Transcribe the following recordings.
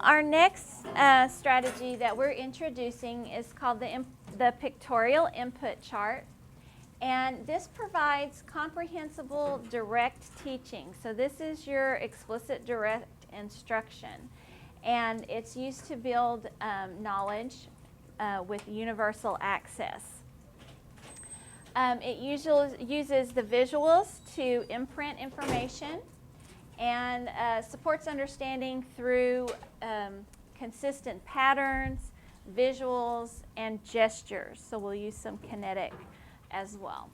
Our next strategy that we're introducing is called the pictorial input chart. And this provides comprehensible direct teaching. So this is your explicit direct instruction. And it's used to build knowledge with universal access. It usually uses the visuals to imprint information and supports understanding through consistent patterns, visuals, and gestures. So we'll use some kinetic as well.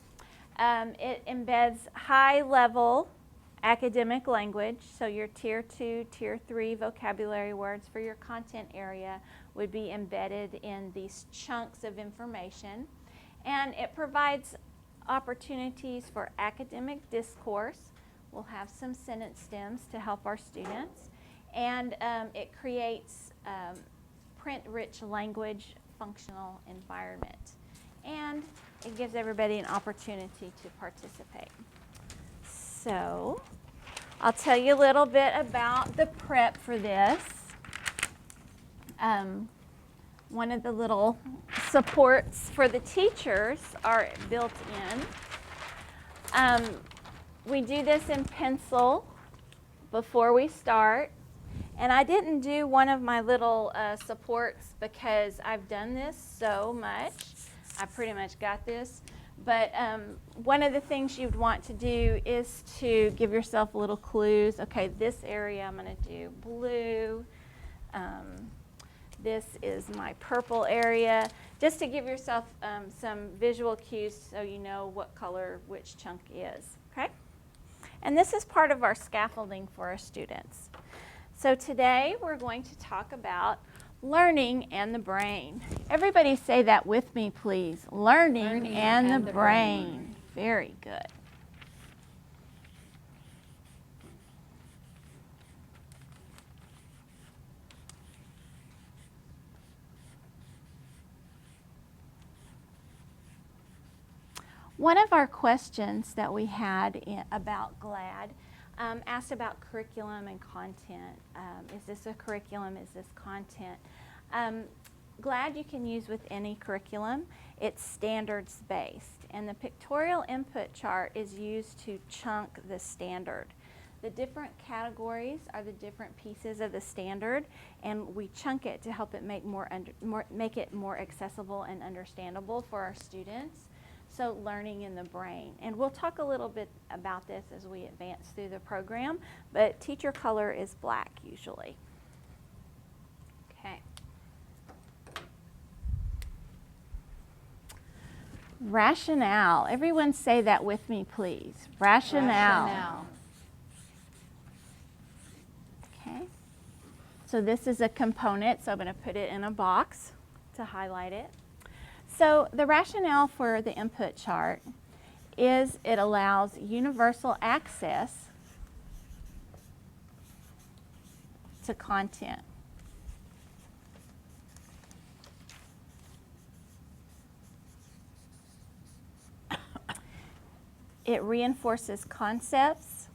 It embeds high-level academic language, so your Tier 2, Tier 3 vocabulary words for your content area would be embedded in these chunks of information. And it provides opportunities for academic discourse. We'll have some sentence stems to help our students. And it creates print-rich language functional environment. And it gives everybody an opportunity to participate. So I'll tell you a little bit about the prep for this. One of the little supports for the teachers are built in. We do this in pencil before we start. And I didn't do one of my little supports because I've done this so much. I pretty much got this. But one of the things you'd want to do is to give yourself little clues. Okay, this area I'm going to do blue. This is my purple area. Just to give yourself some visual cues so you know what color which chunk is. Okay? And this is part of our scaffolding for our students. So today we're going to talk about learning and the brain. Everybody say that with me, please. Learning and the brain. Very good. One of our questions that we had about GLAD asked about curriculum and content. Is this a curriculum? Is this content? GLAD you can use with any curriculum. It's standards-based. And the pictorial input chart is used to chunk the standard. The different categories are the different pieces of the standard, and we chunk it to help it make it more accessible and understandable for our students. So learning in the brain. And we'll talk a little bit about this as we advance through the program, but teacher color is black usually. Okay. Rationale. Everyone say that with me, please. Rationale. Okay. So this is a component, so I'm going to put it in a box to highlight it. So the rationale for the input chart is it allows universal access to content. It reinforces concepts,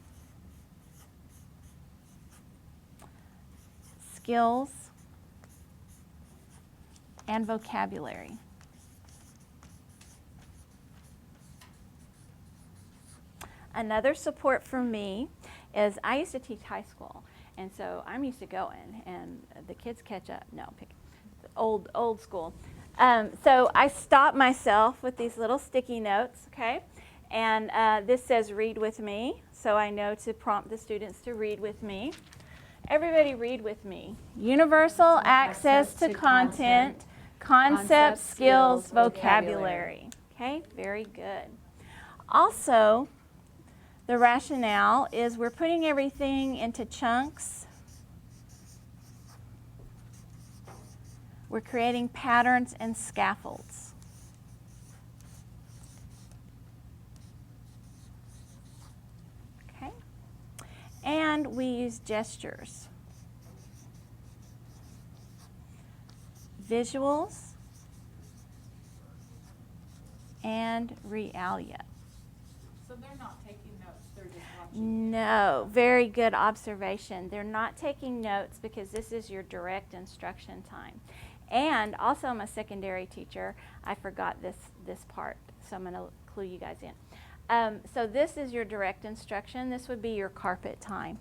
skills, and vocabulary. Another support for me is I used to teach high school, and so I'm used to going, and the kids catch up. No, old school. So I stop myself with these little sticky notes, okay? And this says read with me, so I know to prompt the students to read with me. Everybody read with me. Universal access to content, concepts, skills, vocabulary. Okay, very good. Also, the rationale is we're putting everything into chunks. We're creating patterns and scaffolds. Okay? And we use gestures, visuals, and realia. So they're not taking notes, they're just watching. No, very good observation. They're not taking notes because this is your direct instruction time. And also, I'm a secondary teacher. I forgot this part, so I'm going to clue you guys in. So this is your direct instruction. This would be your carpet time.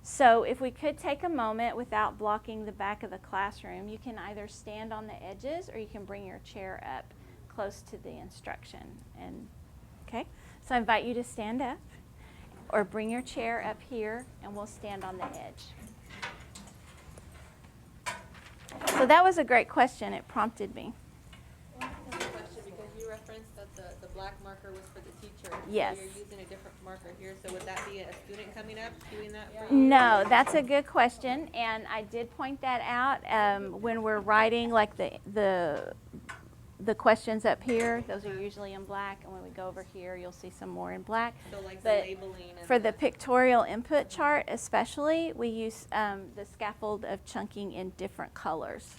So if we could take a moment without blocking the back of the classroom, you can either stand on the edges or you can bring your chair up close to the instruction. And okay, so I invite you to stand up or bring your chair up here and we'll stand on the edge. So that was a great question. It prompted me. Well, I have a question because you referenced that the black marker was for the teacher. Yes. So you're using a different marker here. So would that be a student coming up doing that for you? No, that's a good question, and I did point that out when we're writing like the questions up here. Those are usually in black, and when we go over here, you'll see some more in black. So like But the labeling. And for the pictorial input chart especially, we use the scaffold of chunking in different colors.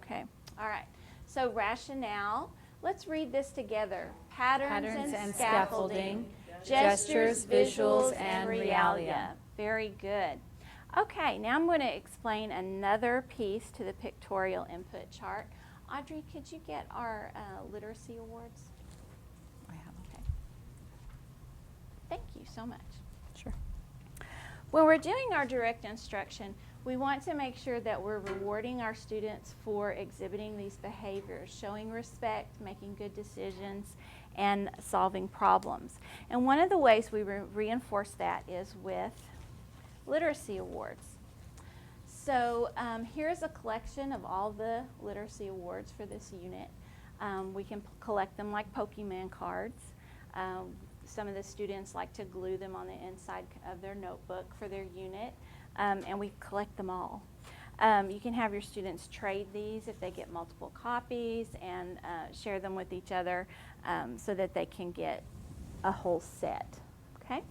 Okay, all right. So rationale, let's read this together. Patterns and scaffolding, gestures, visuals, and realia. Very good. Okay, now I'm going to explain another piece to the pictorial input chart. Audrey, could you get our literacy awards? I have them. Okay. Thank you so much. Sure. When we're doing our direct instruction, we want to make sure that we're rewarding our students for exhibiting these behaviors, showing respect, making good decisions, and solving problems. And one of the ways we reinforce that is with literacy awards. So here's a collection of all the literacy awards for this unit. We can collect them like Pokemon cards. Some of the students like to glue them on the inside of their notebook for their unit, and we collect them all. You can have your students trade these if they get multiple copies and share them with each other so that they can get a whole set. Okay?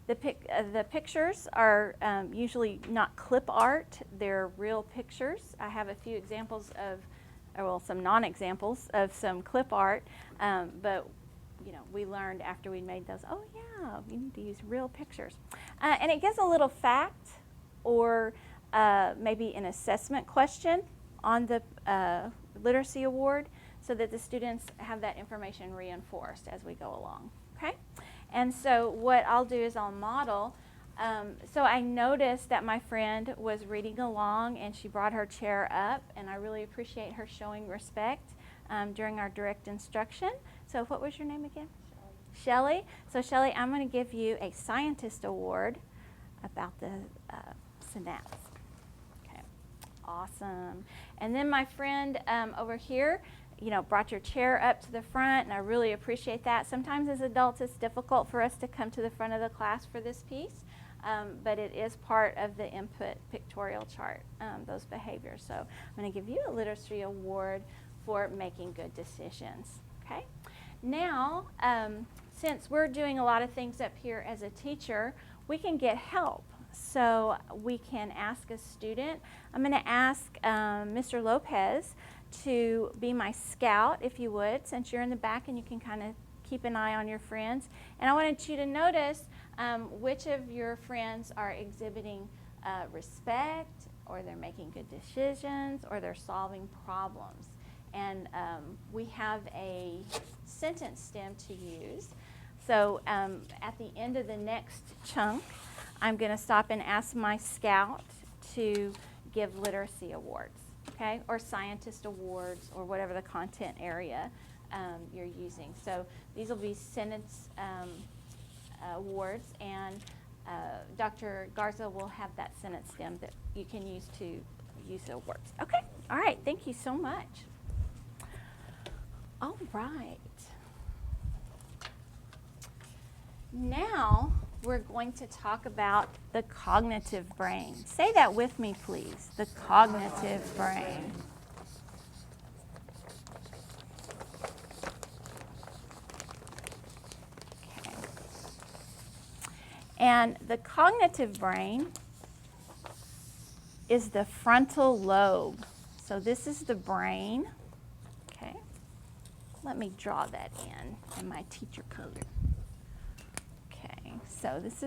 The pictures are usually not clip art, they're real pictures. I have a few examples of, well, some non-examples of some clip art, but you know, we learned after we made those, oh yeah, you need to use real pictures. And it gives a little fact or maybe an assessment question on the literacy award so that the students have that information reinforced as we go along, okay? And so what I'll do is I'll model. So I noticed that my friend was reading along and she brought her chair up, and I really appreciate her showing respect during our direct instruction. So what was your name again? Shelley. So Shelley, I'm going to give you a scientist award about the synapse. Okay, awesome. And then my friend over here, you know, brought your chair up to the front, and I really appreciate that. Sometimes as adults it's difficult for us to come to the front of the class for this piece, but it is part of the input pictorial chart, those behaviors. So I'm going to give you a literacy award for making good decisions. Okay. Now, since we're doing a lot of things up here as a teacher, we can get help. So we can ask a student. I'm going to ask Mr. Lopez to be my scout, if you would, since you're in the back and you can kind of keep an eye on your friends. And I wanted you to notice which of your friends are exhibiting respect, or they're making good decisions, or they're solving problems. And we have a sentence stem to use. So at the end of the next chunk, I'm going to stop and ask my scout to give literacy awards, okay, or scientist awards, or whatever the content area you're using. So these will be sentence awards, and Dr. Garza will have that sentence stem that you can use to use the awards. Okay, all right, thank you so much. All right. Now we're going to talk about the cognitive brain. Say that with me, please. The cognitive brain. Okay. And the cognitive brain is the frontal lobe. So this is the brain. Okay. Let me draw that in my teacher color. so this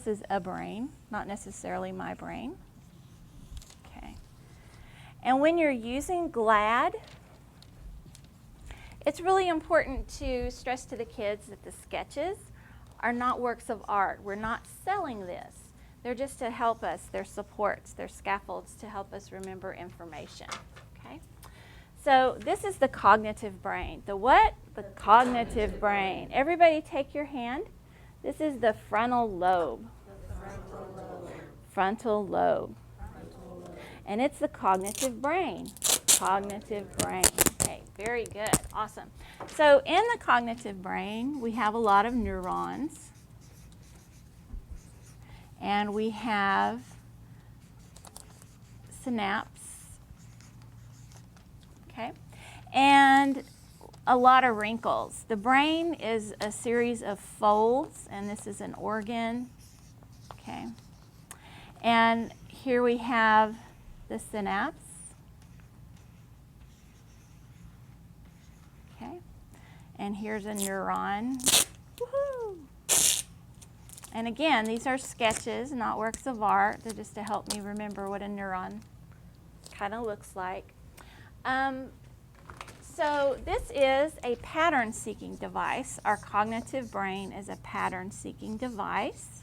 is a brain, not necessarily my brain. Okay. And when you're using GLAD, it's really important to stress to the kids that the sketches are not works of art. We're not selling this. They're just to help us. They're supports. They're scaffolds to help us remember information. Okay? So this is the cognitive brain. The what? The cognitive brain. Everybody take your hand. This is the frontal lobe. Frontal lobe. And it's the cognitive brain. Cognitive brain. Okay, very good. Awesome. So in the cognitive brain, we have a lot of neurons. And we have synapse. Okay? And a lot of wrinkles. The brain is a series of folds, and this is an organ. Okay? And here we have the synapse. Okay? And here's a neuron. Woohoo! And again, these are sketches, not works of art. They're just to help me remember what a neuron kind of looks like. So this is a pattern-seeking device. Our cognitive brain is a pattern-seeking device.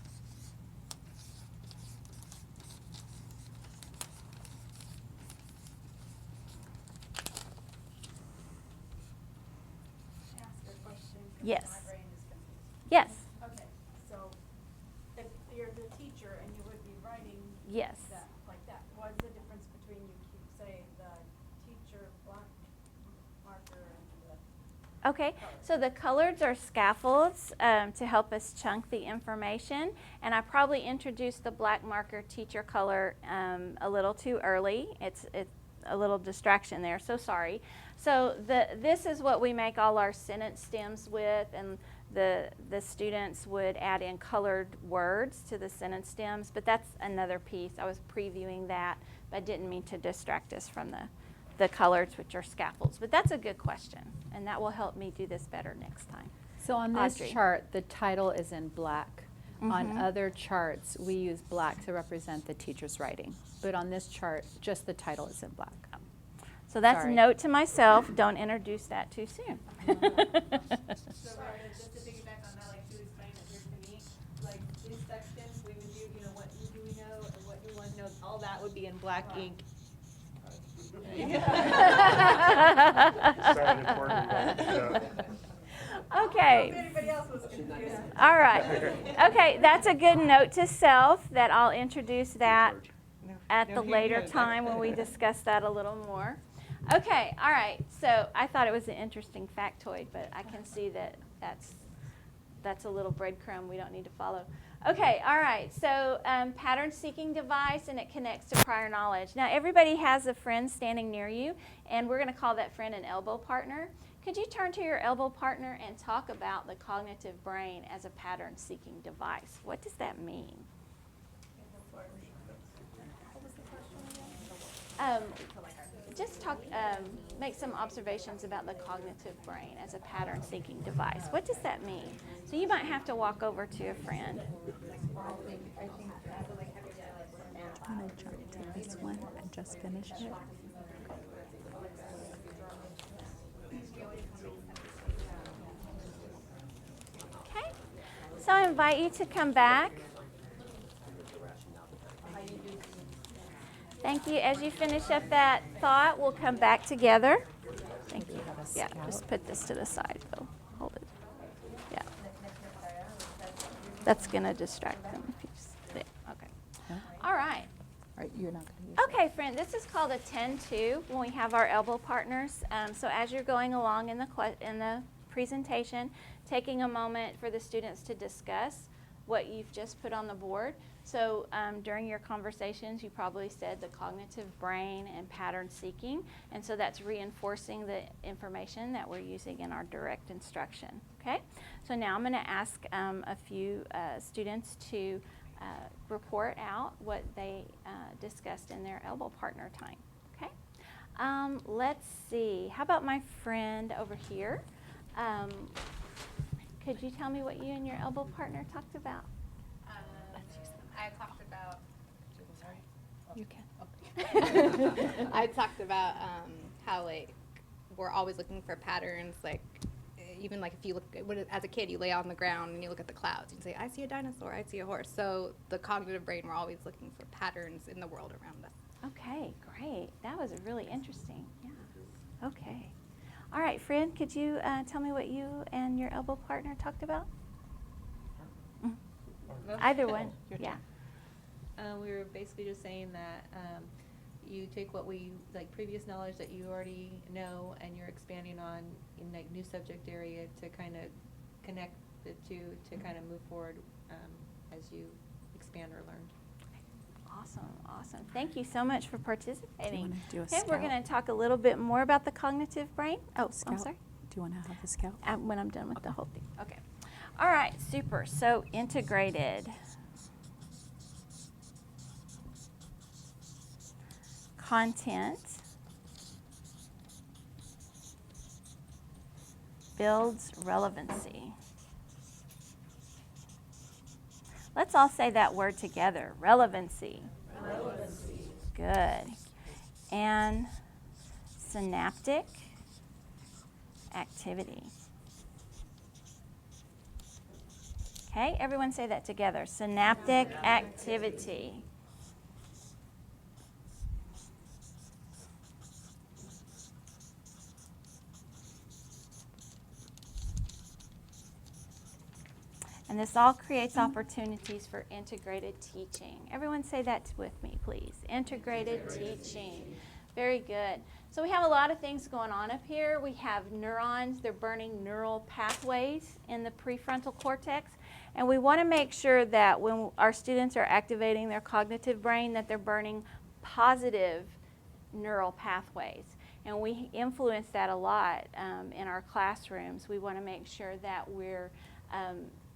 Ask a question. 'Cause Yes. My brain is confused. Yes. Okay, so if you're the teacher and you would be writing Yes. that, like that, what's the difference between say the teacher black marker and the Okay, so the coloreds are scaffolds to help us chunk the information, and I probably introduced the black marker teacher color a little too early. It's a little distraction there, so sorry. So this is what we make all our sentence stems with, and the students would add in colored words to the sentence stems, but that's another piece. I was previewing that, but I didn't mean to distract us from the coloreds, which are scaffolds. But that's a good question, and that will help me do this better next time. So on this Audrey. chart, the title is in black. On Mhm. other charts, we use black to represent the teacher's writing. But on this chart, just the title is in black. So that's Sorry. a note to myself, don't introduce that too soon. So Rhoda, just to piggyback on that, like she was explaining it here to me, like these sections, we would do, you know, what do we know and what you want to know, all that would be in black ink. Sounded important, but, yeah. Okay. If anybody else was confused. All right. Okay, that's a good note to self that I'll introduce that at the later time when we discuss that a little more. Okay, all right. So I thought it was an interesting factoid, but I can see that that's a little breadcrumb we don't need to follow. Okay, all right. So pattern-seeking device, and it connects to prior knowledge. Now, everybody has a friend standing near you, and we're going to call that friend an elbow partner. Could you turn to your elbow partner and talk about the cognitive brain as a pattern-seeking device? What does that mean? Just talk, make some observations about the cognitive brain as a pattern-seeking device. What does that mean? So you might have to walk over to a friend. I'm going to take this one and just finish it. Okay? So I invite you to come back. Thank you. As you finish up that thought, we'll come back together. Thank you. Yeah, just put this to the side, though. Hold it. Yeah. That's going to distract them. If you just, there. Okay. Huh? All right. All right, you're not going to use it. Okay, friend, this is called a 10-2 when we have our elbow partners. So as you're going along in the presentation, taking a moment for the students to discuss what you've just put on the board. So during your conversations, you probably said the cognitive brain and pattern seeking, and so that's reinforcing the information that we're using in our direct instruction. Okay, so now I'm going to ask a few students to report out what they discussed in their elbow partner time. Okay, let's see. How about my friend over here? Could you tell me what you and your elbow partner talked about? I talked about. You can. I talked about how like we're always looking for patterns. Like even like if you look as a kid, you lay on the ground and you look at the clouds. You say, "I see a dinosaur. I see a horse." So the cognitive brain, we're always looking for patterns in the world around us. Okay, great. That was really interesting. Yeah. Okay. All right, Fred, could you tell me what you and your elbow partner talked about? Mhm. Either one. Yeah. We were basically just saying that you take what like previous knowledge that you already know, and you're expanding on in like new subject area to kind of connect the two to kind of move forward as you expand or learn. Awesome, awesome. Thank you so much for participating. wanna do a Okay, we're scout? going to talk a little bit more about the cognitive brain. Oh, I'm Scout? sorry. Do you want to have a scout? When I'm done with the whole thing. Okay. All right, super. So integrated. Content builds relevancy. Let's all say that word together. Relevancy. Relevancy. Good. And synaptic activity. Okay, everyone say that together. Synaptic activity. And this all creates opportunities for integrated teaching. Everyone say that with me, please. Integrated teaching. Very good. So we have a lot of things going on up here. We have neurons. They're burning neural pathways in the prefrontal cortex. And we want to make sure that when our students are activating their cognitive brain, that they're burning positive neural pathways. And we influence that a lot in our classrooms. We want to make sure that we're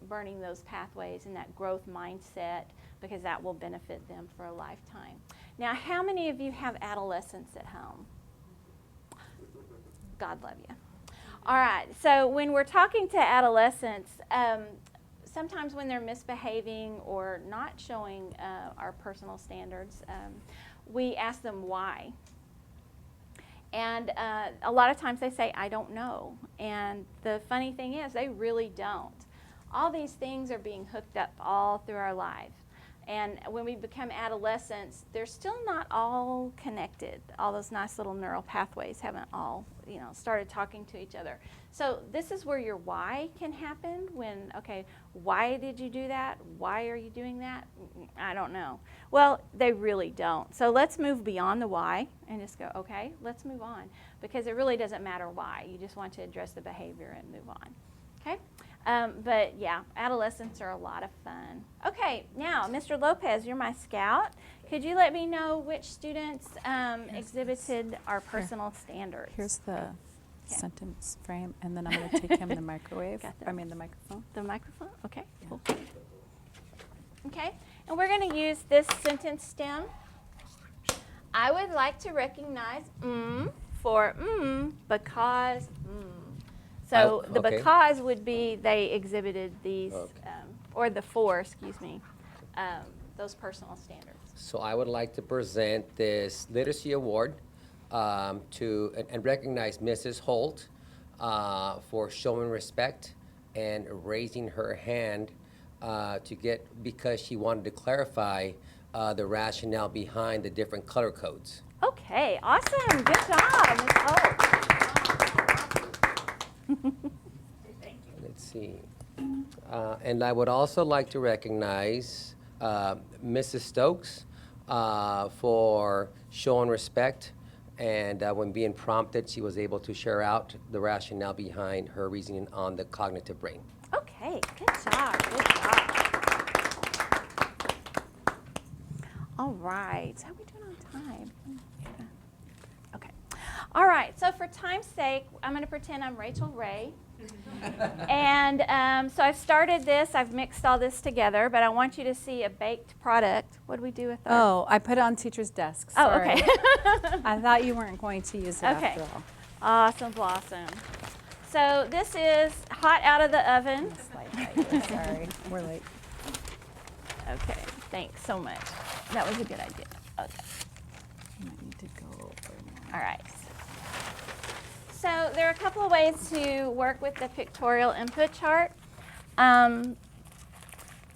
burning those pathways and that growth mindset, because that will benefit them for a lifetime. Now, how many of you have adolescents at home? God love you. All right, so when we're talking to adolescents, sometimes when they're misbehaving or not showing our personal standards, we ask them why. And a lot of times they say, I don't know. And the funny thing is, they really don't. All these things are being hooked up all through our life. And when we become adolescents, they're still not all connected. All those nice little neural pathways haven't all, started talking to each other. So this is where your why can happen when, okay, why did you do that? Why are you doing that? I don't know. Well, they really don't. So let's move beyond the why and just go, okay, let's move on. Because it really doesn't matter why. You just want to address the behavior and move on. Okay? But yeah, adolescents are a lot of fun. Okay, now, Mr. Lopez, you're my scout. Could you let me know which students exhibited our personal standards? Here's the sentence frame, and then I'm going to take him the microwave. Got that. I mean the microphone. The microphone? Okay, Yeah. cool. Okay, and we're going to use this sentence stem. I would like to recognize for because So the Okay. because would be they exhibited these, Okay. or the for, excuse me, those personal standards. So I would like to present this literacy award and recognize Mrs. Holt for showing respect and raising her hand because she wanted to clarify the rationale behind the different color codes. Okay, awesome. Good job, Ms. Holt. Let's see. And I would also like to recognize Mrs. Stokes for showing respect, and when being prompted, she was able to share out the rationale behind her reasoning on the cognitive brain. Okay, good job, good job. All right, how are we doing on time? Okay. All right, so for time's sake, I'm going to pretend I'm Rachel Ray. And so I've started this, I've mixed all this together, but I want you to see a baked product. What do we do with our... Oh, I put it on teacher's desk. Oh, Sorry. okay. I thought you weren't going to use it Okay. after all. Awesome blossom. So this is hot out of the oven. Sorry, we're late. Okay, thanks so much. That was a good idea. Okay, You might need to go over more. all right. So there are a couple of ways to work with the pictorial input chart.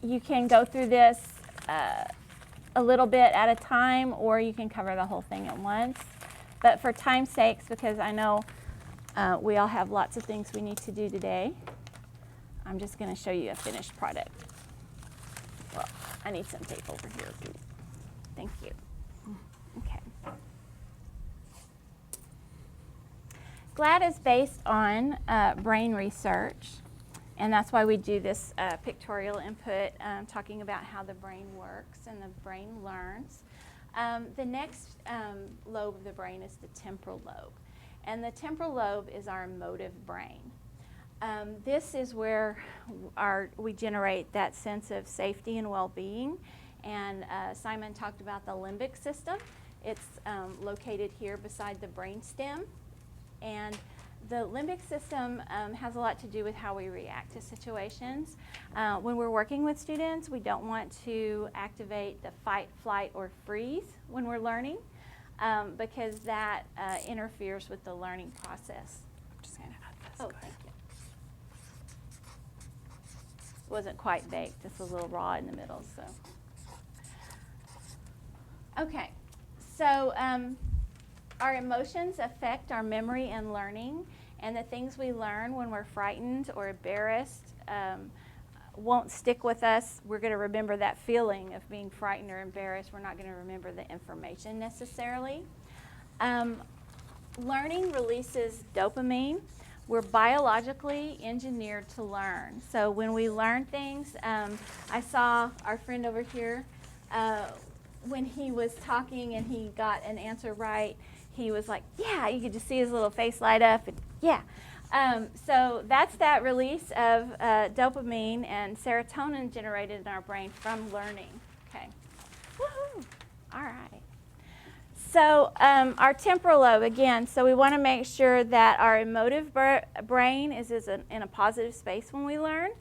You can go through this a little bit at a time, or you can cover the whole thing at once. But for time's sakes, because I know we all have lots of things we need to do today, I'm just going to show you a finished product. Well, I need some tape over here too. Thank you. Okay. GLAD is based on brain research, and that's why we do this pictorial input, talking about how the brain works and the brain learns. The next lobe of the brain is the temporal lobe, and the temporal lobe is our emotive brain. This is where we generate that sense of safety and well-being, and Simon talked about the limbic system. It's located here beside the brainstem. And the limbic system has a lot to do with how we react to situations. When we're working with students, we don't want to activate the fight, flight, or freeze when we're learning because that interferes with the learning process. I'm just going to add this. Oh, thank you. It wasn't quite baked, just a little raw in the middle. So, okay, so our emotions affect our memory and learning, and the things we learn when we're frightened or embarrassed won't stick with us. We're going to remember that feeling of being frightened or embarrassed. We're not going to remember the information necessarily. Learning releases dopamine. We're biologically engineered to learn. So when we learn things, I saw our friend over here, when he was talking and he got an answer right, he was like, yeah, you could just see his little face light up, and yeah. So that's that release of dopamine and serotonin generated in our brain from learning. Okay. Woohoo! All right. So our temporal lobe, again, so we want to make sure that our emotive brain is in a positive space when we learn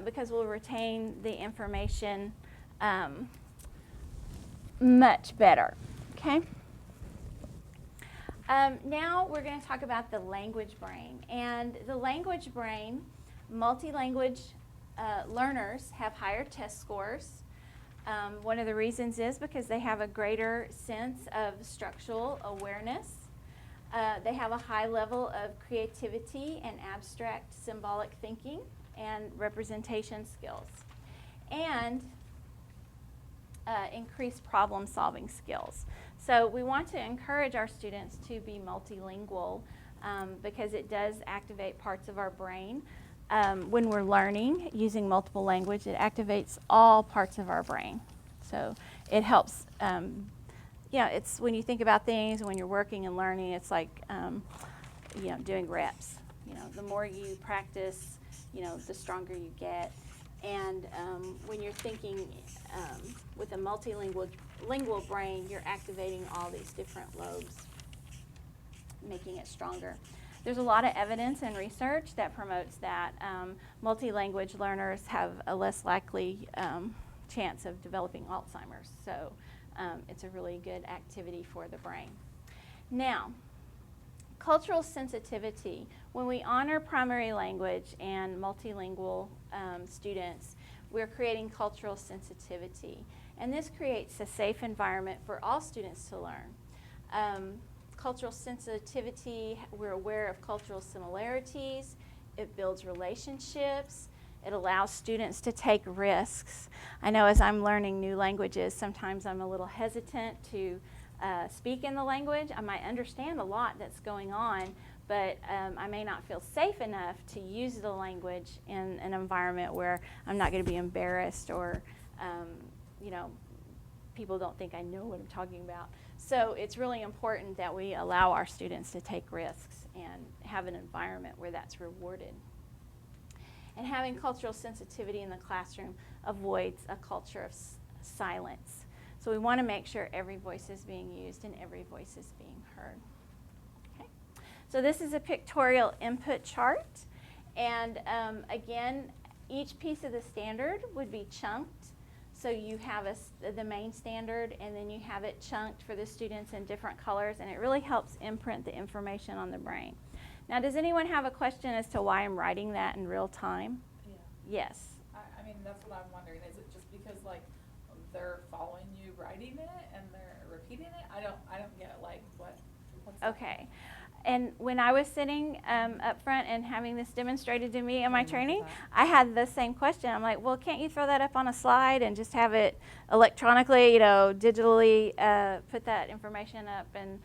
because we'll retain the information much better. Okay? Now we're going to talk about the language brain. And the language brain, multi-language learners have higher test scores. One of the reasons is because they have a greater sense of structural awareness. They have a high level of creativity and abstract symbolic thinking and representation skills. And increased problem-solving skills. So we want to encourage our students to be multilingual because it does activate parts of our brain. When we're learning using multiple language, it activates all parts of our brain. So it helps, it's when you think about things, when you're working and learning, it's like, doing reps. The more you practice, the stronger you get. And when you're thinking with a multilingual brain, you're activating all these different lobes, making it stronger. There's a lot of evidence and research that promotes that multi-language learners have a less likely chance of developing Alzheimer's. So it's a really good activity for the brain. Now, cultural sensitivity. When we honor primary language and multilingual students, we're creating cultural sensitivity. And this creates a safe environment for all students to learn. Cultural sensitivity, we're aware of cultural similarities. It builds relationships. It allows students to take risks. I know as I'm learning new languages, sometimes I'm a little hesitant to speak in the language. I might understand a lot that's going on, but I may not feel safe enough to use the language in an environment where I'm not going to be embarrassed or, people don't think I know what I'm talking about. So it's really important that we allow our students to take risks and have an environment where that's rewarded. And having cultural sensitivity in the classroom avoids a culture of silence. So we want to make sure every voice is being used and every voice is being heard. Okay? So this is a pictorial input chart. And again, each piece of the standard would be chunked. So you have the main standard, and then you have it chunked for the students in different colors, and it really helps imprint the information on the brain. Now, does anyone have a question as to why I'm writing that in real time? Yeah. Yes. I mean, that's what I'm wondering. Is it just because like they're following you writing it and they're repeating it? I don't get it. Like what's that? Okay. And when I was sitting up front and having this demonstrated to me in my training, I had the same question. I'm like, well, can't you throw that up on a slide and just have it electronically, digitally put that information up? And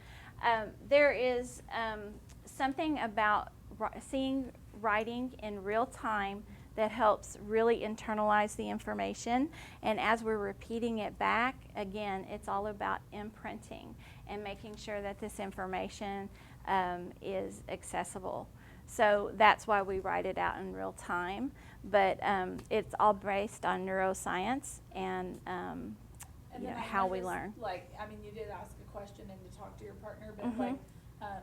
there is something about seeing writing in real time that helps really internalize the information. And as we're repeating it back, again, it's all about imprinting and making sure that this information is accessible. So that's why we write it out in real time. But it's all based on neuroscience and And then I how we noticed, learn. Like, I mean, you did ask a question and you talked to your partner, but Mhm. like,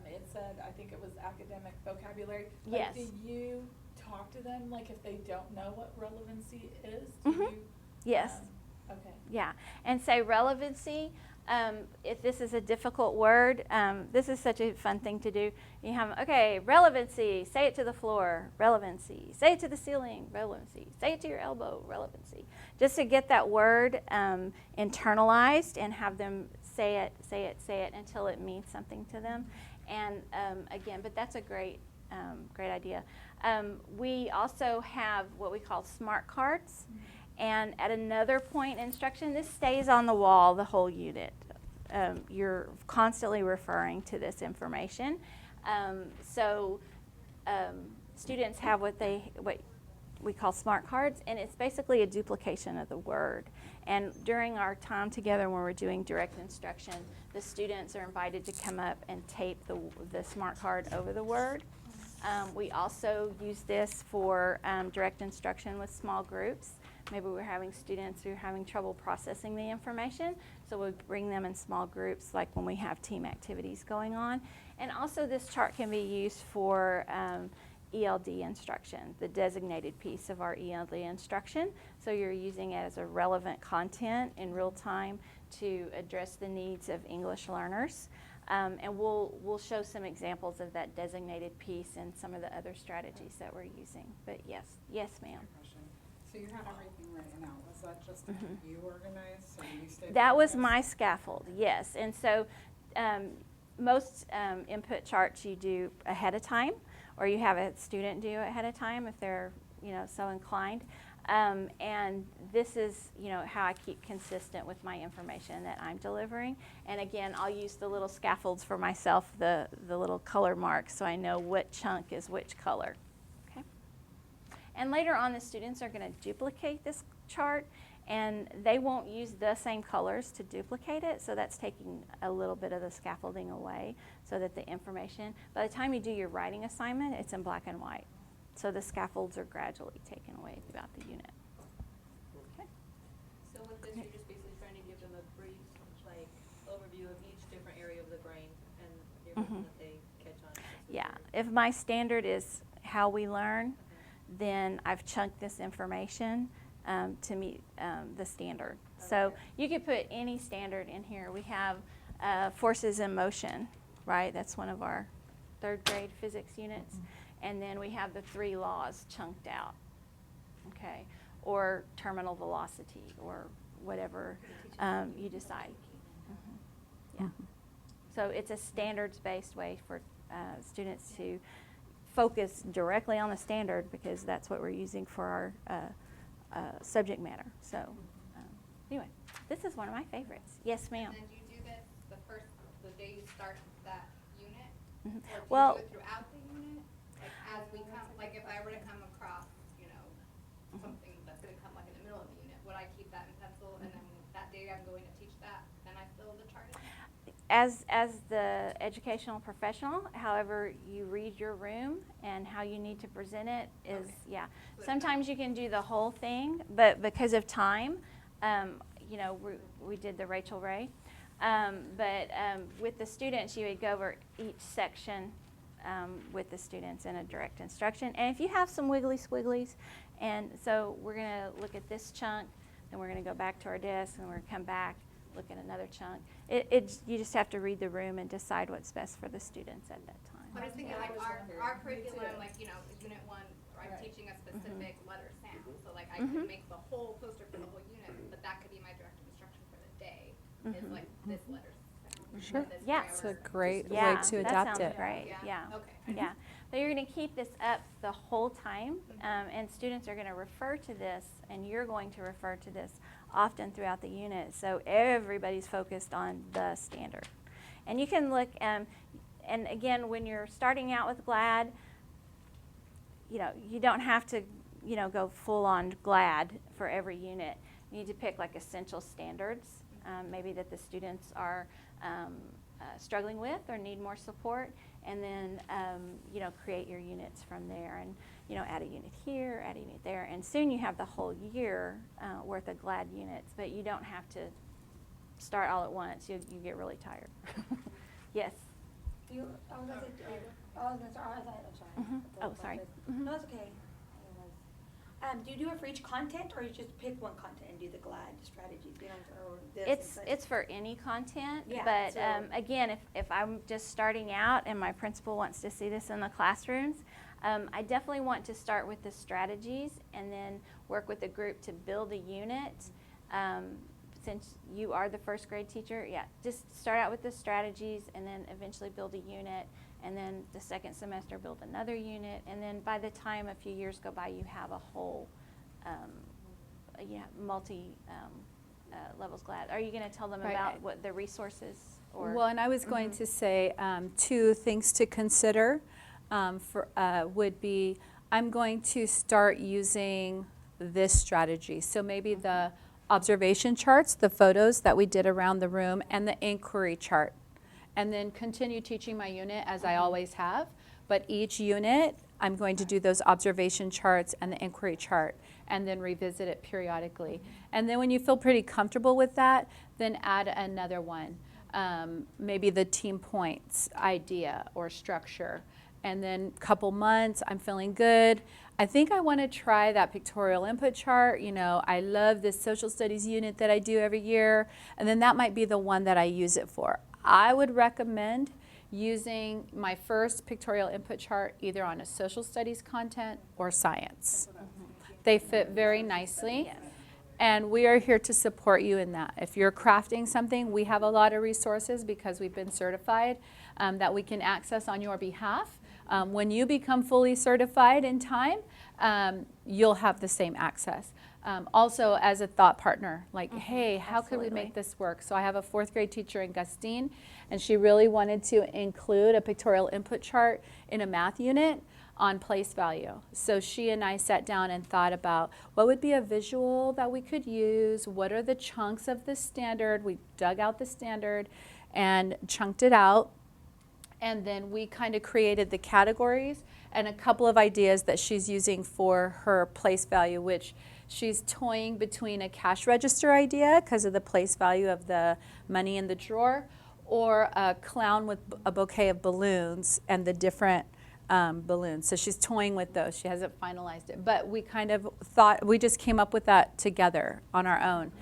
it said, I think it was academic vocabulary. Like, Yes. do you talk to them, like, if they don't know what relevancy is? Do Mhm. you? Yes. Okay. Yeah, and say relevancy. If this is a difficult word, this is such a fun thing to do. You have, okay, relevancy, say it to the floor, relevancy, say it to the ceiling, relevancy, say it to your elbow, relevancy. Just to get that word internalized and have them say it until it means something to them. And again, but that's a great idea. We also have what we call smart cards. And at another point in instruction, this stays on the wall the whole unit. You're constantly referring to this information. So students have what we call smart cards, and it's basically a duplication of the word. And during our time together when we're doing direct instruction, the students are invited to come up and tape the smart card over the word. We also use this for direct instruction with small groups. Maybe we're having students who are having trouble processing the information, so we bring them in small groups like when we have team activities going on. And also this chart can be used for ELD instruction, the designated piece of our ELD instruction. So you're using it as a relevant content in real time to address the needs of English learners. And we'll show some examples of that designated piece and some of the other strategies that we're using. But yes, ma'am. So you had everything written out. Was that just to keep you organized? So you stayed That was focused? my scaffold, yes. And so most input charts you do ahead of time, or you have a student do ahead of time if they're so inclined. And this is how I keep consistent with my information that I'm delivering. And again, I'll use the little scaffolds for myself, the little color marks, so I know what chunk is which color. Okay. And later on, the students are going to duplicate this chart, and they won't use the same colors to duplicate it, so that's taking a little bit of the scaffolding away so that the information, by the time you do your writing assignment, it's in black and white. So the scaffolds are gradually taken away throughout the unit. Okay. So with this, you're just basically trying to give them a brief, like, overview of each different area of the brain, and you're hoping that they catch on. Yeah, if my standard is how we learn, then I've chunked this information to meet the standard. So Okay. you could put any standard in here. We have forces in motion, right? That's one of our third grade physics units. And then we have the 3 laws chunked out, okay? Or terminal velocity, or whatever you decide. Yeah. So it's a standards-based way for students to focus directly on the standard, because that's what we're using for our subject matter. So anyway, this is one of my favorites. Yes, ma'am. And then do you do this the day you start that unit? Mhm. Or do Well- you do it throughout the unit? Like as we come, like if I were to come across, something that's gonna come like in the middle of the unit, would I keep that in pencil, and then that day I'm going to teach that, then I fill the chart in? As the educational professional, however you read your room and how you need to present it is, Okay. yeah. So Sometimes you can do the whole thing, but because of time, we did the Rachel Ray. But with the students, you would go over each section with the students in a direct instruction. And if you have some wiggly squigglies, and so we're going to look at this chunk, then we're going to go back to our desk, and we're going to come back, look at another chunk. You just have to read the room and decide what's best for the students at that time. I was thinking, Yeah, I like, was our wondering. curriculum, Me too. like, you know, unit 1, I'm Right. teaching a specific letter sound. So, like, I Mhm. could make the whole poster for the whole unit, but that could be my direct instruction for the day, is like this letter sound. Sure. this Yeah. It's grammar. a great Yeah, way to that adapt sounds it. great. Yeah? Yeah. Okay. Yeah. So you're going to keep this up the whole time, and students are going to refer to this, and you're going to refer to this often throughout the unit. So everybody's focused on the standard. And you can look, and again, when you're starting out with GLAD, you know, you don't have to, you know, go full on GLAD for every unit. You need to pick like essential standards, maybe that the students are struggling with or need more support, and then you know, create your units from there, and you know, add a unit here, add a unit there, and soon you have the whole year worth of GLAD units. But you don't have to start all at once. You get really tired. Yes. I was gonna say, I'm sorry. Mhm. Oh, sorry. Mhm. No, it's okay. Do you do it for each content, or you just pick one content and do the GLAD strategies, you know, or this? and such? It's for any content, Yeah, but so- again, if I'm just starting out and my principal wants to see this in the classrooms, I definitely want to start with the strategies and then work with the group to build a unit. Since you are the first grade teacher, yeah, just start out with the strategies and then eventually build a unit, and then the second semester build another unit, and then by the time a few years go by, you have a whole multi levels GLAD. Are you going to tell them Right. about what the resources? Or Well, and I was going to say 2 things to consider would be, I'm going to start using this strategy. So maybe the observation charts, the photos that we did around the room, and the inquiry chart. And then continue teaching my unit as I always have. But each unit, I'm going to do those observation charts and the inquiry chart, and then revisit it periodically. And then when you feel pretty comfortable with that, then add another one. Maybe the team points idea or structure. And then couple months, I'm feeling good. I think I want to try that pictorial input chart. You know, I love this social studies unit that I do every year. And then that might be the one that I use it for. I would recommend using my first pictorial input chart either on a social studies content or science. They fit very nicely. Yes. And we are here to support you in that. If you're crafting something, we have a lot of resources because we've been certified that we can access on your behalf. When you become fully certified in time, you'll have the same access. Also, as a thought partner, like, hey, how could we absolutely. make this work? So I have a 4th grade teacher in Gustine, and she really wanted to include a pictorial input chart in a math unit on place value. So she and I sat down and thought about what would be a visual that we could use, what are the chunks of the standard. We dug out the standard and chunked it out. And then we kind of created the categories and a couple of ideas that she's using for her place value, which she's toying between a cash register idea because of the place value of the money in the drawer, or a clown with a bouquet of balloons and the different balloons. So she's toying with those. She hasn't finalized it. But we kind of thought, we just came up with that together on our own.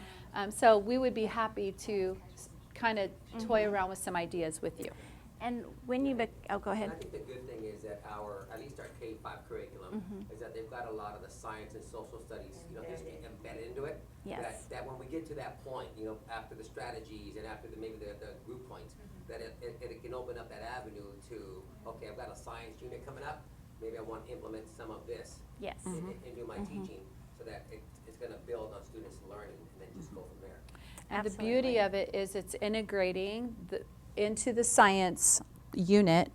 So we would be happy to kind of toy around with some ideas with you. And when you go ahead. And I think the good thing is that at least our K-5 curriculum, is that they've got a lot of the science and social studies, you know, history embedded into it. Yes. That when we get to that point, you know, after the strategies and after maybe the group points, that it can open up that avenue to, okay, I've got a science unit coming up, maybe I want to implement some of this Yes. into my teaching, so that it's going to build on students' learning and then just go from there. And the Absolutely. beauty of it is it's integrating into the science unit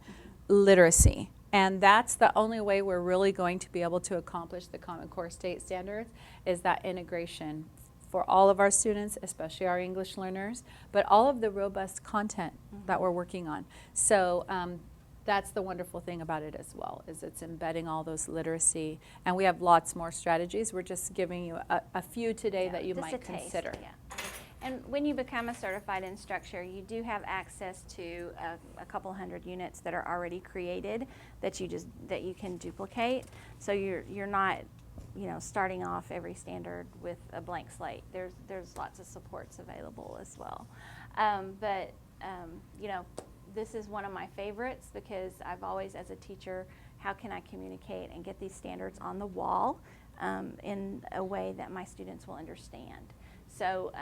literacy. And that's the only way we're really going to be able to accomplish the Common Core State Standards, is that integration for all of our students, especially our English learners, but all of the robust content that we're working on. So that's the wonderful thing about it as well, is it's embedding all those literacy. And we have lots more strategies. We're just giving you a few today Yeah, that you just might a taste, consider. yeah. And when you become a certified instructor, you do have access to a couple hundred units that are already created that you can duplicate. So you're not, you know, starting off every standard with a blank slate. There's lots of supports available as well. You know, this is one of my favorites because I've always, as a teacher, how can I communicate and get these standards on the wall in a way that my students will understand? So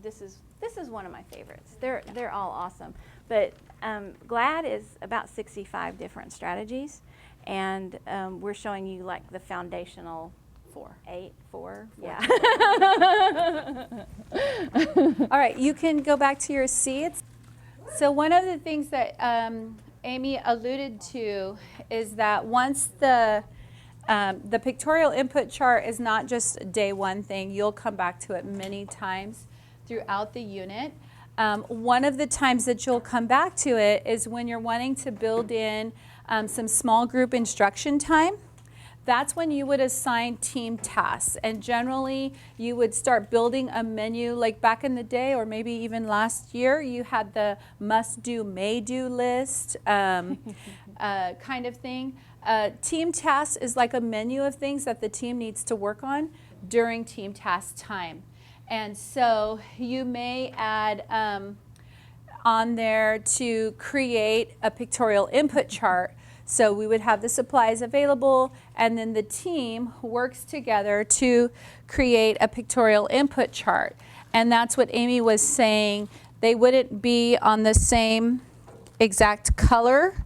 this is one of my favorites. They're all awesome. But GLAD is about 65 different strategies, and we're showing you like the foundational 4. Yeah. All right, you can go back to your seats. So one of the things that Amy alluded to is that once the pictorial input chart is not just a day one thing, you'll come back to it many times throughout the unit. One of the times that you'll come back to it is when you're wanting to build in some small group instruction time. That's when you would assign team tasks, and generally you would start building a menu. Like back in the day, or maybe even last year, you had the must-do, may-do list kind of thing. Team tasks is like a menu of things that the team needs to work on during team task time. And so you may add on there to create a pictorial input chart. So we would have the supplies available, and then the team works together to create a pictorial input chart. And that's what Amy was saying. They wouldn't be on the same exact color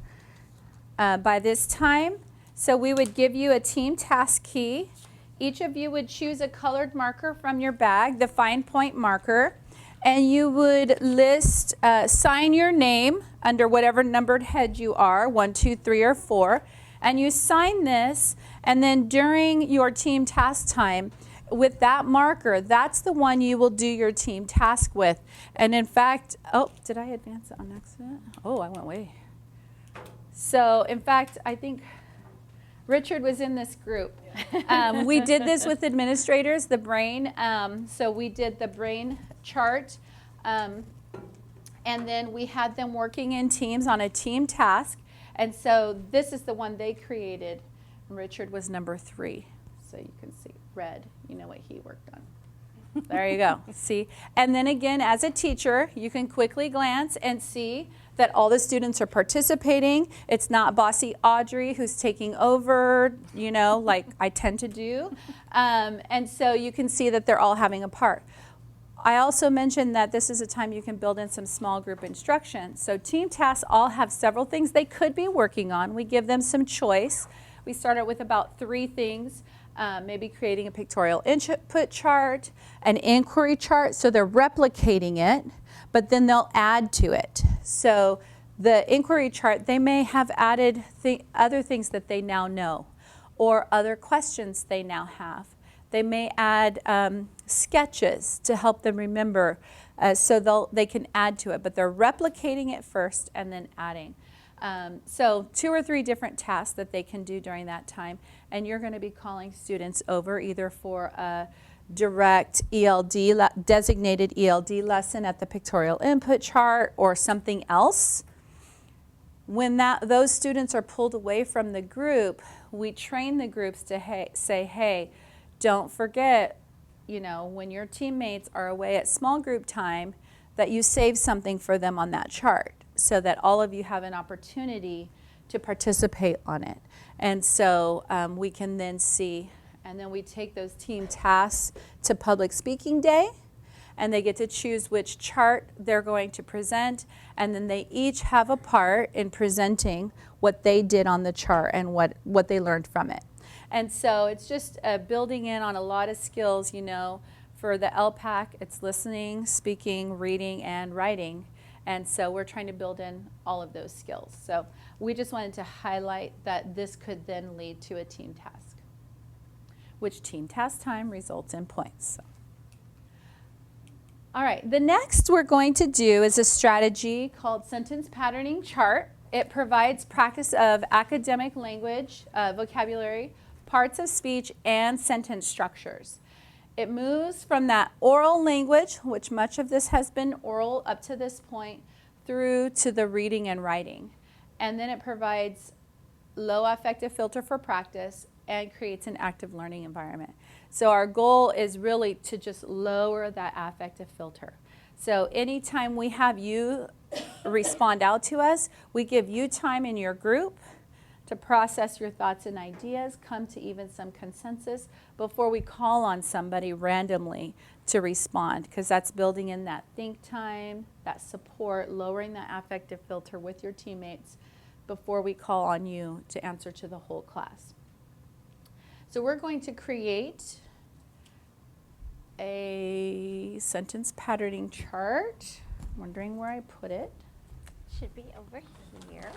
by this time. So we would give you a team task key. Each of you would choose a colored marker from your bag, the fine point marker, and you would list, sign your name under whatever numbered head you are, 1, 2, 3, or 4, and you sign this, and then during your team task time, with that marker, that's the one you will do your team task with. And in fact, oh, did I advance it on accident? Oh, I went way. So in fact, I think Richard was in this group. We did this with administrators, the brain. So we did the brain chart. And then we had them working in teams on a team task. And so this is the one they created. Richard was number 3. So you can see red, you know what he worked on. There you go. See? And then again, as a teacher, you can quickly glance and see that all the students are participating. It's not bossy Audrey who's taking over, you know, like I tend to do. And so you can see that they're all having a part. I also mentioned that this is a time you can build in some small group instruction. So team tasks all have several things they could be working on. We give them some choice. We started with about 3 things. Maybe creating a pictorial input chart, an inquiry chart, so they're replicating it, but then they'll add to it. So the inquiry chart, they may have added other things that they now know, or other questions they now have. They may add sketches to help them remember, so they can add to it, but they're replicating it first and then adding. So 2 or 3 different tasks that they can do during that time, and you're going to be calling students over either for a direct ELD, designated ELD lesson at the pictorial input chart or something else. When those students are pulled away from the group, we train the groups to say, hey, don't forget, you know, when your teammates are away at small group time, that you save something for them on that chart, so that all of you have an opportunity to participate on it. And so we can then see, and then we take those team tasks to public speaking day, and they get to choose which chart they're going to present, and then they each have a part in presenting what they did on the chart and what they learned from it. And so it's just building in on a lot of skills, you know. For the LPAC, it's listening, speaking, reading, and writing. And so we're trying to build in all of those skills. So we just wanted to highlight that this could then lead to a team task, which team task time results in points. So. All right, the next we're going to do is a strategy called sentence patterning chart. It provides practice of academic language, vocabulary, parts of speech, and sentence structures. It moves from that oral language, which much of this has been oral up to this point, through to the reading and writing. And then it provides low affective filter for practice and creates an active learning environment. So our goal is really to just lower that affective filter. So anytime we have you respond out to us, we give you time in your group to process your thoughts and ideas, come to even some consensus before we call on somebody randomly to respond, because that's building in that think time, that support, lowering that affective filter with your teammates before we call on you to answer to the whole class. So we're going to create a sentence patterning chart. Wondering where I put it. Should be over here.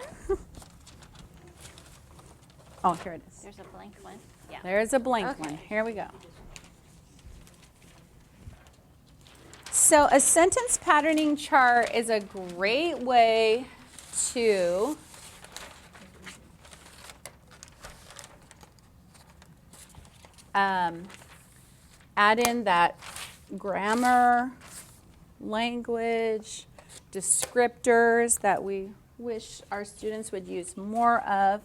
Oh, here it is. There's a blank one. Yeah. There's a blank Okay. one. Here we go. So a sentence patterning chart is a great way to add in that grammar, language, descriptors that we wish our students would use more of.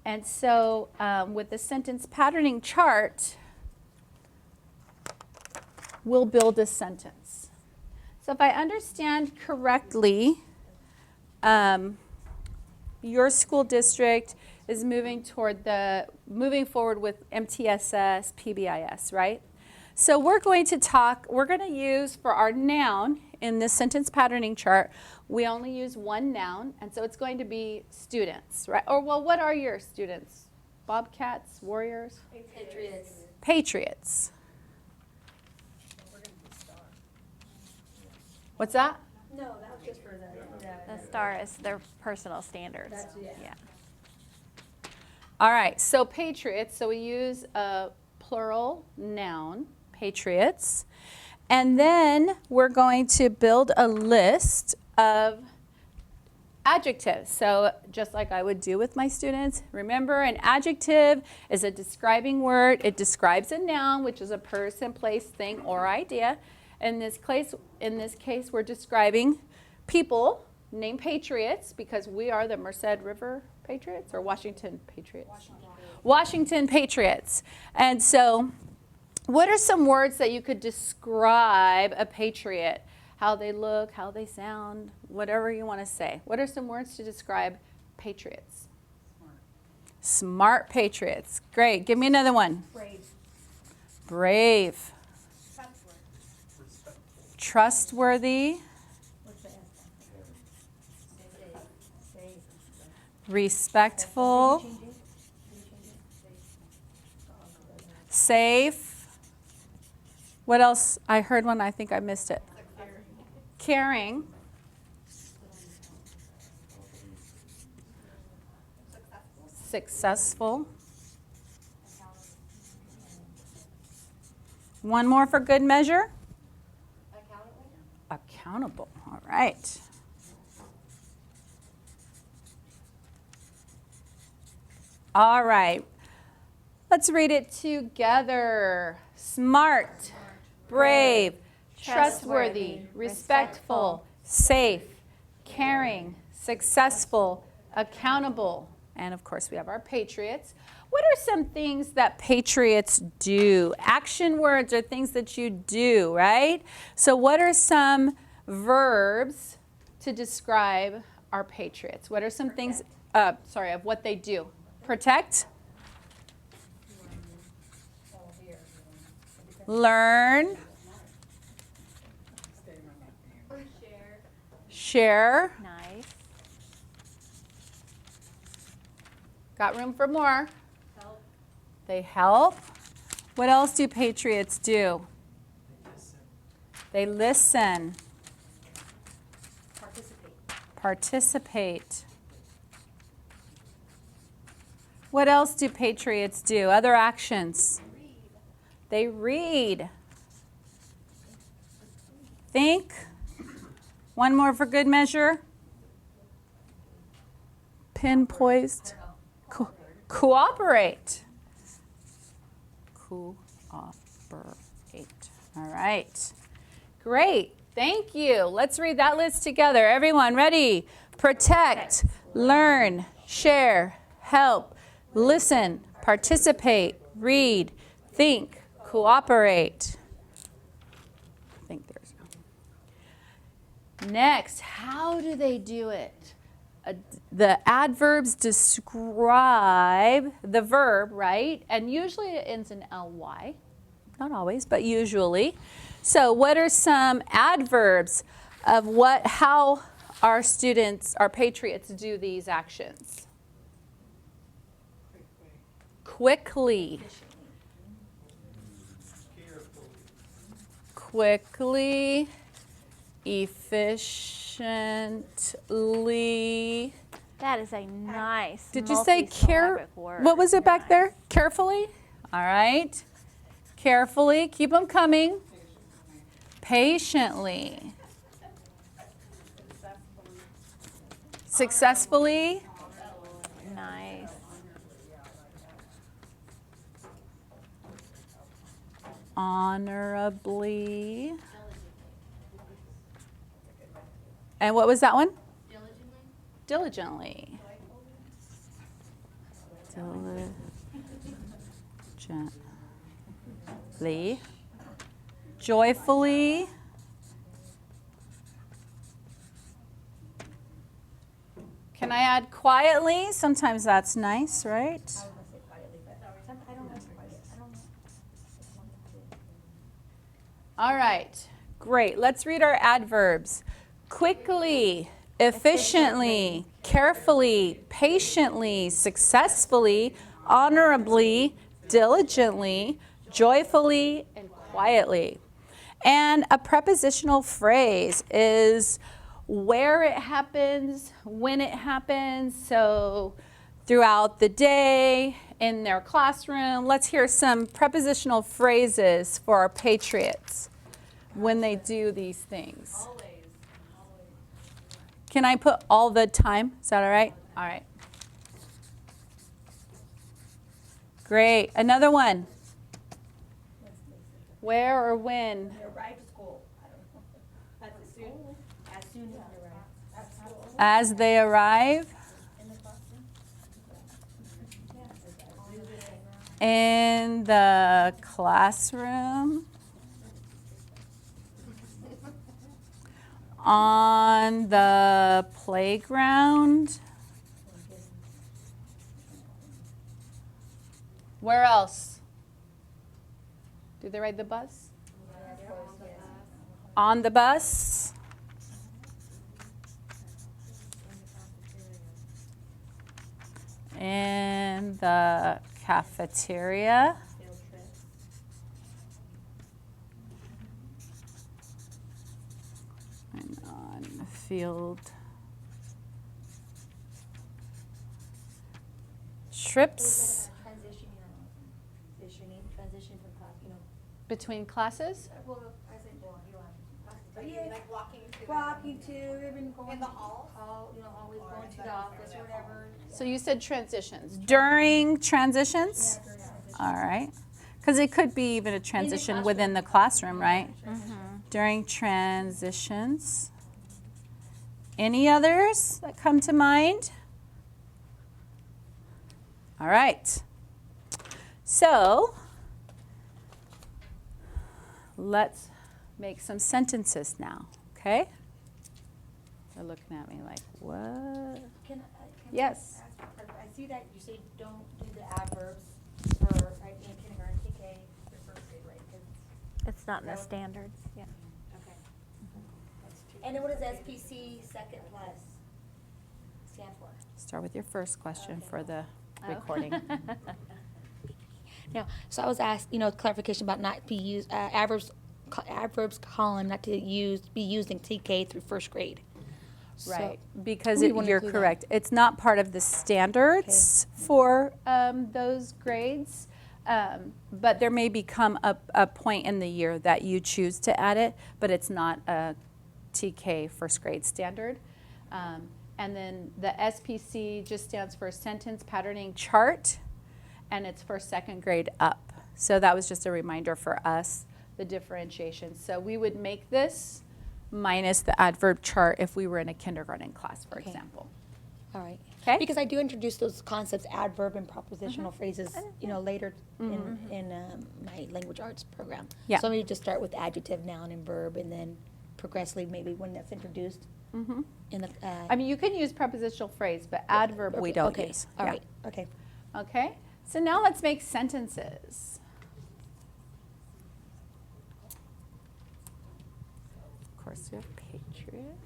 And so with the sentence patterning chart, we'll build a sentence. So if I understand correctly, your school district is moving forward with MTSS, PBIS, right? So we're going to use for our noun in this sentence patterning chart, we only use one noun, and so it's going to be students, right? Or, well, what are your students? Bobcats, warriors? Patriots. Patriots. What's that? No, that was just for the. The star is their personal standards. That's, yeah. Yeah. All right, so patriots, so we use a plural noun, patriots. And then we're going to build a list of adjectives. So just like I would do with my students, remember an adjective is a describing word. It describes a noun, which is a person, place, thing, or idea. In this case, we're describing people named Patriots because we are the Merced River Patriots or Washington Patriots? Washington Patriots. And so what are some words that you could describe a patriot? How they look, how they sound, whatever you want to say. What are some words to describe patriots? Smart patriots. Great. Give me another one. Brave. Brave. Trustworthy. What's the S? Safe. Respectful. Safe. What else? I heard one. I think I missed it. Caring. Successful. One more for good measure. Accountable. All right. All right. Let's read it together. Smart, brave, trustworthy, respectful, safe, caring, successful, accountable. And of course, we have our patriots. What are some things that patriots do? Action words are things that you do, right? So what are some verbs to describe our patriots? What are some things, of what they do? Protect. Learn. Share. Nice. Got room for more? Help. They help. What else do patriots do? They listen. Participate. What else do patriots do? Other actions? They read. Think. One more for good measure. Pin poised. Cooperate. Cooperate. All right. Great. Thank you. Let's read that list together. Everyone, ready? Protect, learn, share, help, listen, participate, read, think, cooperate. I think there's no. Next, how do they do it? The adverbs describe the verb, right? And usually it ends in ly. Not always, but usually. So what are some adverbs of how our students, our patriots, do these actions? Quickly. Quickly. Efficiently. That is a nice Did you say multisyllabic word. What was it back there? Carefully? All right. Carefully. Keep them coming. Patiently. Successfully. Nice. Honorably. And what was that one? Diligently. Diligently. Joyfully. Can I add quietly? Sometimes that's nice, right? All right, great. Let's read our adverbs. Quickly, efficiently, carefully, patiently, successfully, honorably, diligently, joyfully, and quietly. And a prepositional phrase is where it happens, when it happens, so throughout the day, in their classroom. Let's hear some prepositional phrases for our patriots when they do these things. Always. Can I put all the time? Is that all right? All right. Great. Another one. Where or when? They arrive to school. I don't know. That's as soon as they arrive. At school. As they arrive. In the classroom. In the classroom. On the playground. Where else? Do they ride the bus? On the bus. In the cafeteria. And on the field trips. Transition from class, Between classes? Well, I said, well, you don't have to. Yeah, like walking to Walking to, even going. In the halls? Always going to the office or whatever. So you said transitions. During transitions? All right. Because it could be even a transition within the classroom, right? During transitions. Any others that come to mind? All right. So let's make some sentences now, okay? They're looking at me like, what? Can Yes. I see that you say don't do the adverbs for, right, in kindergarten, TK, for first grade, right? 'Cause- It's not in the standards. Yeah. Okay. And then what does SPC second plus stand for? Start with your first question for the Oh. recording. No, so I was asked, clarification about not be used, adverbs column not to be using TK through first grade. Right, because we wanna you're include that. correct. It's not part of the standards for those grades, but there may become a point in the year that you choose to add it, but it's not a TK first grade standard. And then the SPC just stands for Sentence Patterning Chart, and it's for second grade up. So that was just a reminder for us the differentiation. So we would make this minus the adverb chart if we were in a kindergarten class, for Okay. example. All right. Okay? Because I do introduce those concepts, adverb and propositional phrases, later in my language arts program. Yeah. So maybe just start with adjective, noun, and verb, and then progressively, maybe when that's introduced in the. I mean, you can use prepositional phrase, but adverb we don't okay. use. All Yeah. right. Okay. Okay, so now let's make sentences. Of course, we have Patriots.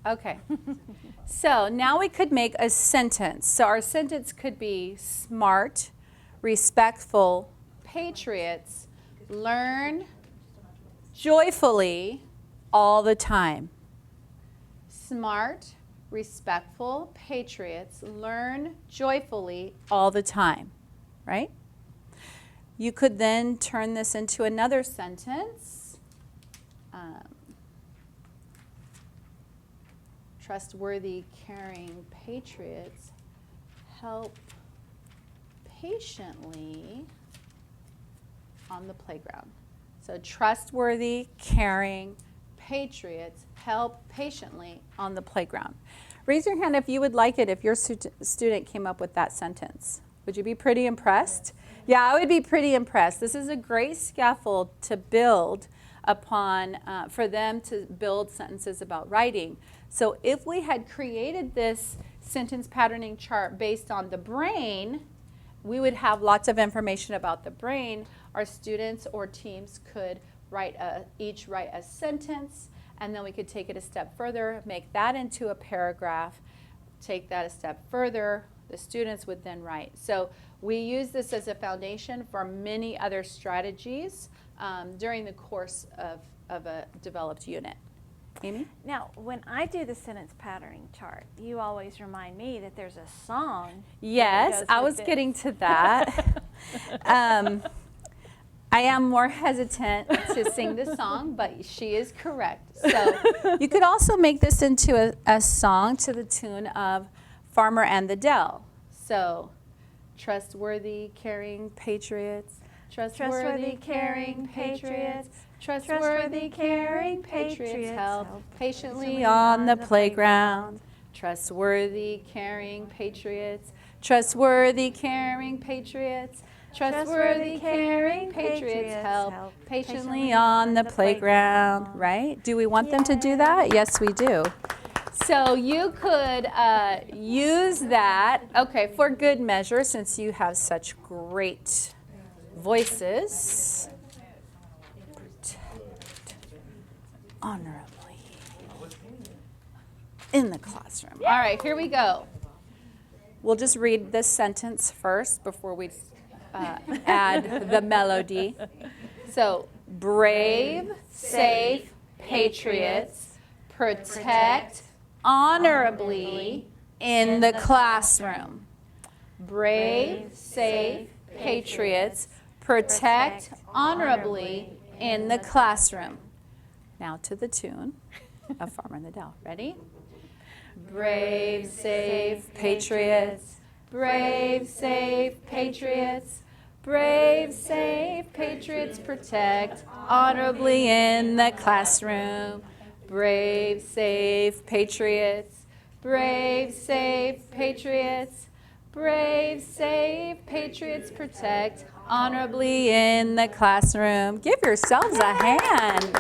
Okay, so now we could make a sentence. So our sentence could be smart, respectful, patriots learn joyfully all the time. Smart, respectful patriots learn joyfully all the time, right? You could then turn this into another sentence. Trustworthy, caring patriots help patiently on the playground. So trustworthy, caring patriots help patiently on the playground. Raise your hand if you would like it if your student came up with that sentence. Would you be pretty impressed? Yeah, I would be pretty impressed. This is a great scaffold to build upon for them to build sentences about writing. So if we had created this sentence patterning chart based on the brain, we would have lots of information about the brain. Our students or teams could each write a sentence, and then we could take it a step further, make that into a paragraph, take that a step further. The students would then write. So we use this as a foundation for many other strategies during the course of a developed unit. Amy? Now, when I do the sentence patterning chart, you always remind me that there's a song. Yes, goes I with was it. getting to that. I am more hesitant to sing the song, but she is correct. So you could also make this into a song to the tune of Farmer and the Dell. So trustworthy, caring patriots. Trustworthy, caring patriots. Trustworthy, caring patriots help patiently on the playground. Trustworthy, caring patriots. Trustworthy, caring patriots. Trustworthy, caring patriots help patiently on the playground. Right? Do we want them to do that? Yes, we do. So you could use that, okay, for good measure, since you have such great voices. Honorably in the classroom. All right, here we go. We'll just read this sentence first before we add the melody. So, brave, safe patriots protect honorably in the classroom. Brave, safe patriots protect honorably in the classroom. Now to the tune of Farmer and the Dell. Ready? Brave, safe patriots, brave, safe patriots, brave, safe patriots protect honorably in the classroom. Brave, safe patriots, brave, safe patriots, brave, safe patriots protect honorably in the classroom. Give yourselves a hand.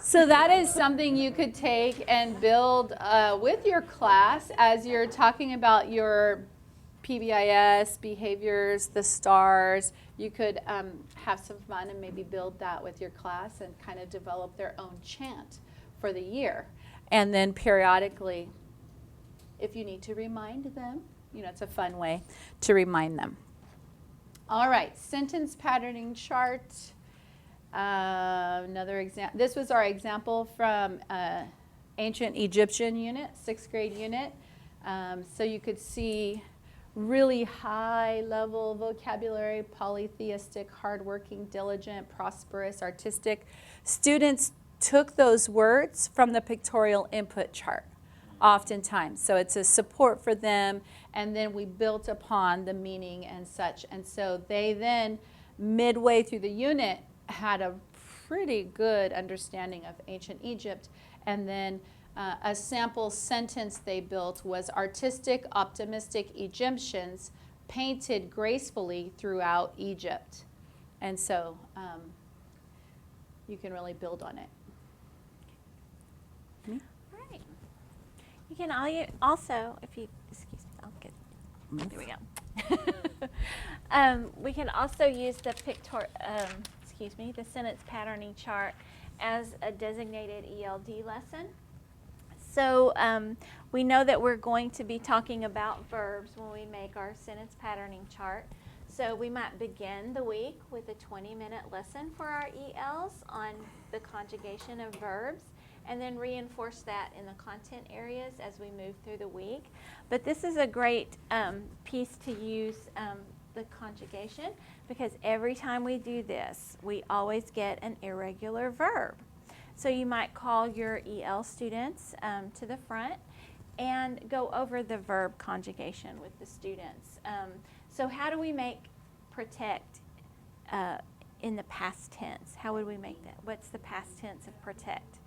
So that is something you could take and build with your class as you're talking about your PBIS, behaviors, the stars. You could have some fun and maybe build that with your class and kind of develop their own chant for the year. And then periodically, if you need to remind them, it's a fun way to remind them. All right, sentence patterning chart. Another example. This was our example from ancient Egyptian unit, 6th grade unit. So you could see really high level vocabulary, polytheistic, hardworking, diligent, prosperous, artistic. Students took those words from the pictorial input chart oftentimes. So it's a support for them, and then we built upon the meaning and such. And so they then, midway through the unit, had a pretty good understanding of ancient Egypt. And then a sample sentence they built was artistic, optimistic Egyptians painted gracefully throughout Egypt. And so you can really build on it. All right. You can also, if you, excuse me, I'll get, there we go. We can also use the the sentence patterning chart as a designated ELD lesson. So we know that we're going to be talking about verbs when we make our sentence patterning chart. So we might begin the week with a 20-minute lesson for our ELs on the conjugation of verbs, and then reinforce that in the content areas as we move through the week. But this is a great piece to use the conjugation, because every time we do this, we always get an irregular verb. So you might call your EL students to the front and go over the verb conjugation with the students. So how do we make protect in the past tense? How would we make that? What's the past tense of protect?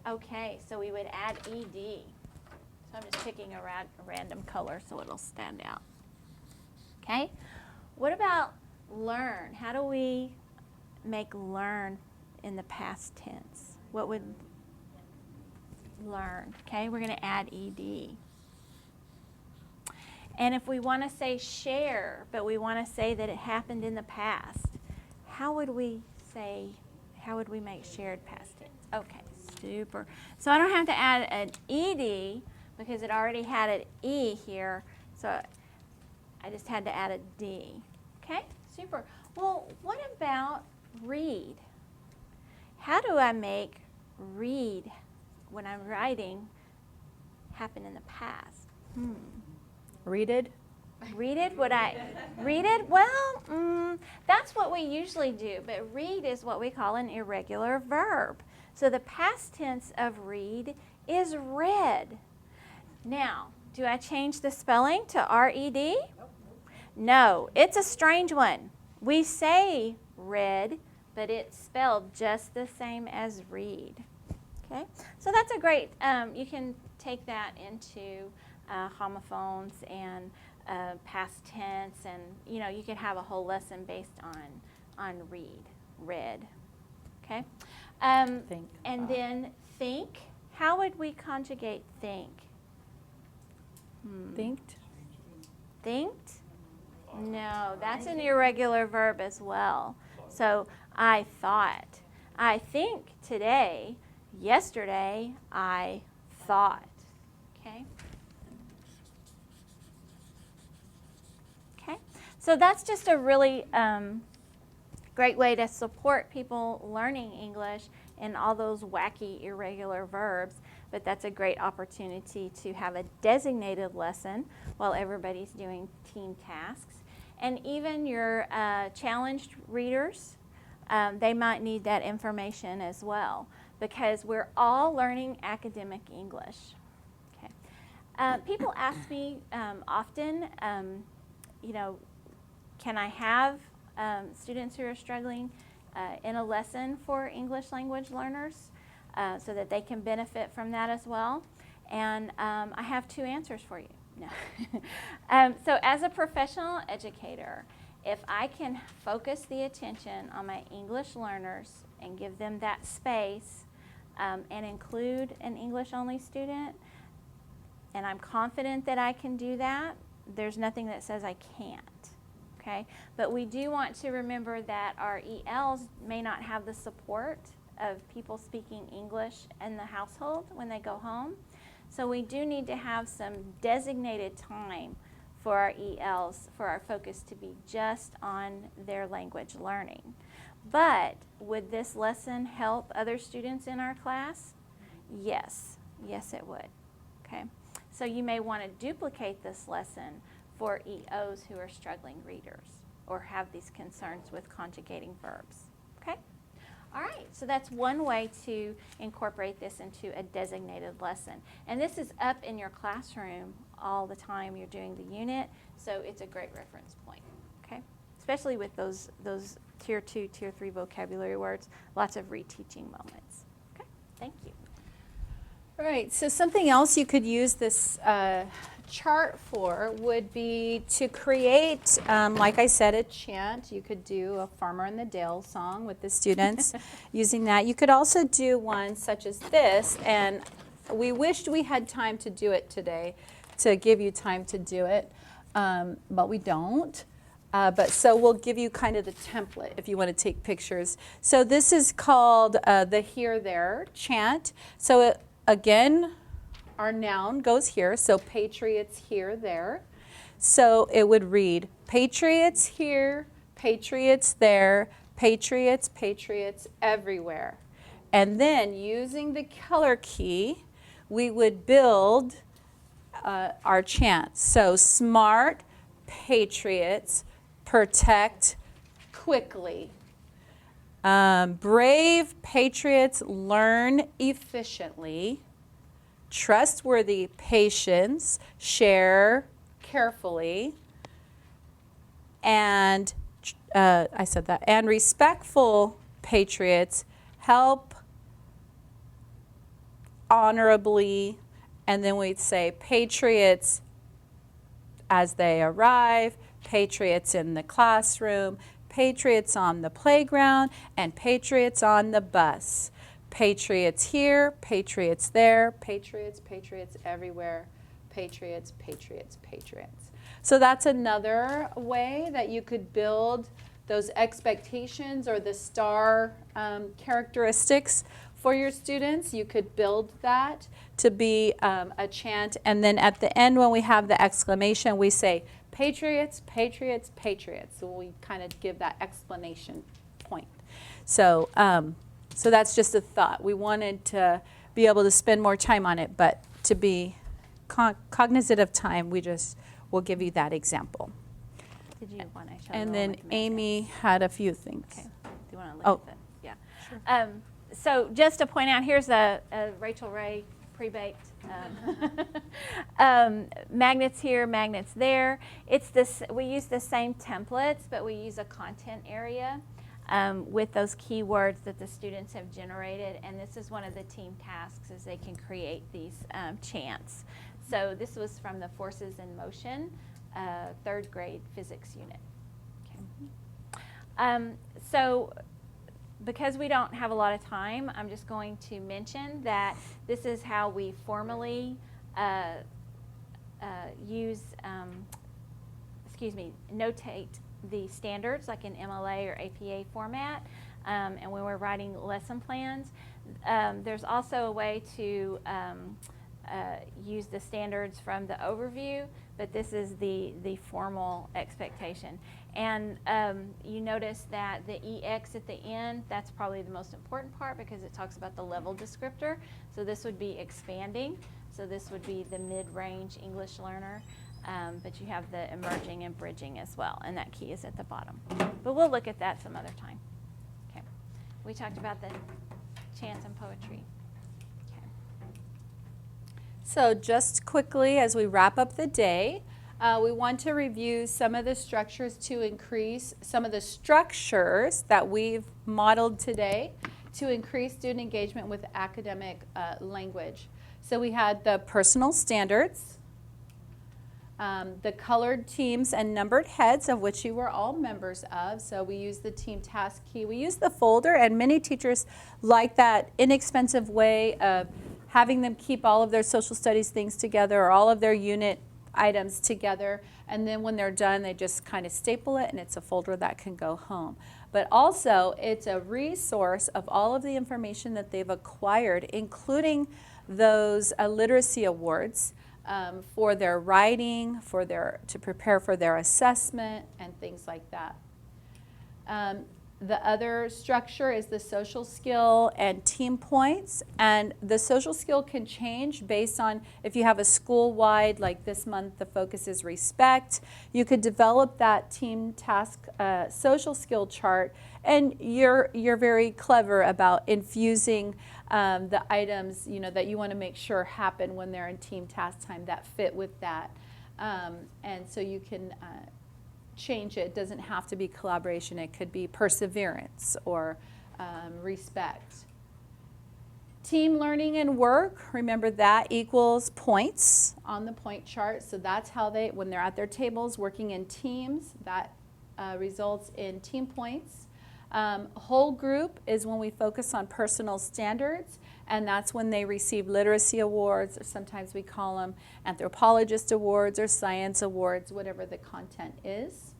Okay, so we would add ED. So I'm just picking a random color so it'll stand out. Okay, what about learn? How do we make learn in the past tense? What would learn? Okay, we're going to add ED. And if we want to say share, but we want to say that it happened in the past, how would we make shared past tense? Okay, super. So I don't have to add an ED because it already had an E here, so I just had to add a D. Okay, super. Well, what about read? How do I make read when I'm writing happen in the past? Readed? Read it? Would I read it? Well, that's what we usually do, but read is what we call an irregular verb. So the past tense of read is read. Now, do I change the spelling to R-E-D? No, it's a strange one. We say read, but it's spelled just the same as read. Okay, so that's a great, you can take that into homophones and past tense, and you can have a whole lesson based on read. Okay, Think. and then think. How would we conjugate think? Thinked? Thinked? No, that's an irregular verb as well. So I thought. I think today. Yesterday I thought. Okay. Okay. So that's just a really great way to support people learning English in all those wacky irregular verbs. But that's a great opportunity to have a designated lesson while everybody's doing team tasks. And even your challenged readers, they might need that information as well, because we're all learning academic English. Okay. People ask me often, can I have students who are struggling in a lesson for English language learners so that they can benefit from that as well? And I have two answers for you. No. So as a professional educator, if I can focus the attention on my English learners and give them that space and include an English-only student, and I'm confident that I can do that, there's nothing that says I can't. Okay? But we do want to remember that our ELs may not have the support of people speaking English in the household when they go home. So we do need to have some designated time for our ELs, for our focus to be just on their language learning. But would this lesson help other students in our class? Yes. Yes, it would. Okay. So you may want to duplicate this lesson for EOs who are struggling readers or have these concerns with conjugating verbs. Okay? All right, so that's one way to incorporate this into a designated lesson. And this is up in your classroom all the time you're doing the unit, so it's a great reference point, okay? Especially with those Tier 2, Tier 3 vocabulary words, lots of reteaching moments. Okay, thank you. All right, so something else you could use this chart for would be to create, like I said, a chant. You could do a Farmer in the Dale song with the students using that. You could also do one such as this, and we wished we had time to do it today, to give you time to do it, but we don't. But so we'll give you kind of the template if you want to take pictures. So this is called the Here There chant. So again, our noun goes here, so patriots here, there. So it would read, patriots here, patriots there, patriots, patriots everywhere. And then using the color key, we would build our chant. So smart patriots protect quickly. Brave patriots learn efficiently. Trustworthy patients share carefully. And I said that. And respectful patriots help honorably. And then we'd say patriots as they arrive, patriots in the classroom, patriots on the playground, and patriots on the bus. Patriots here, patriots there, patriots, patriots everywhere, patriots, patriots, patriots. So that's another way that you could build those expectations or the star characteristics for your students. You could build that to be a chant, and then at the end when we have the exclamation, we say patriots, patriots, patriots. So we kind of give that explanation point. So so that's just a thought. We wanted to be able to spend more time on it, but to be cognizant of time, we'll give you that example. Did you want to show And the then one with the Amy had a few things. Okay. Do you want to Oh. look at that? Yeah. So just to point out, here's a Rachel Ray pre-baked magnets here, magnets there. It's this. We use the same templates, but we use a content area with those keywords that the students have generated. And this is one of the team tasks, is they can create these chants. So this was from the Forces in Motion, 3rd grade physics unit. Okay. So because we don't have a lot of time, I'm just going to mention that this is how we formally notate the standards, like in MLA or APA format, and when we're writing lesson plans. There's also a way to use the standards from the overview, but this is the formal expectation. And you notice that the EX at the end, that's probably the most important part because it talks about the level descriptor. So this would be expanding. So this would be the mid-range English learner. But you have the emerging and bridging as well, and that key is at the bottom. But we'll look at that some other time. Okay. We talked about the chants and poetry. Okay. So just quickly, as we wrap up the day, we want to review some of the structures to increase, some of the structures that we've modeled today to increase student engagement with academic language. So we had the personal standards, the colored teams and numbered heads, of which you were all members of. So we use the team task key. We use the folder, and many teachers like that inexpensive way of having them keep all of their social studies things together or all of their unit items together. And then when they're done, they just kind of staple it, and it's a folder that can go home. But also, it's a resource of all of the information that they've acquired, including those literacy awards. For their writing, to prepare for their assessment, and things like that. The other structure is the social skill and team points. And the social skill can change based on if you have a school-wide, like this month the focus is respect. You could develop that team task social skill chart, and you're very clever about infusing the items, you know, that you want to make sure happen when they're in team task time that fit with that. And so you can change it. It doesn't have to be collaboration. It could be perseverance or respect. Team learning and work, remember that equals points on the point chart. So that's how they, when they're at their tables working in teams, that results in team points. Whole group is when we focus on personal standards, and that's when they receive literacy awards, or sometimes we call them anthropologist awards or science awards, whatever the content is.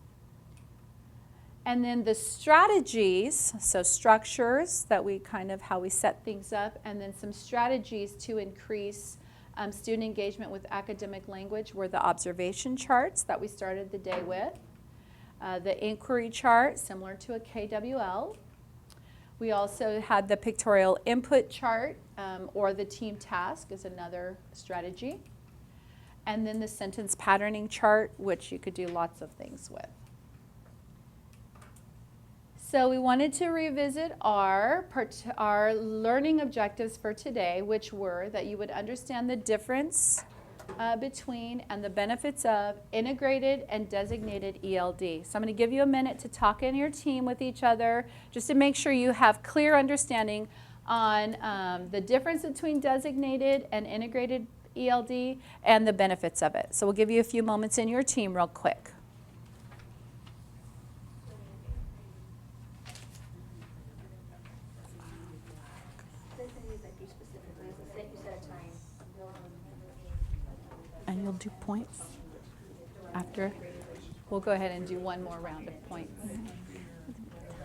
And then the strategies, so structures that we kind of how we set things up, and then some strategies to increase student engagement with academic language were the observation charts that we started the day with. The inquiry chart, similar to a KWL. We also had the pictorial input chart, or the team task is another strategy. And then the sentence patterning chart, which you could do lots of things with. So we wanted to revisit our learning objectives for today, which were that you would understand the difference between and the benefits of integrated and designated ELD. So I'm going to give you a minute to talk in your team with each other just to make sure you have clear understanding on the difference between designated and integrated ELD and the benefits of it. So we'll give you a few moments in your team real quick. And you'll do points after. We'll go ahead and do one more round of points.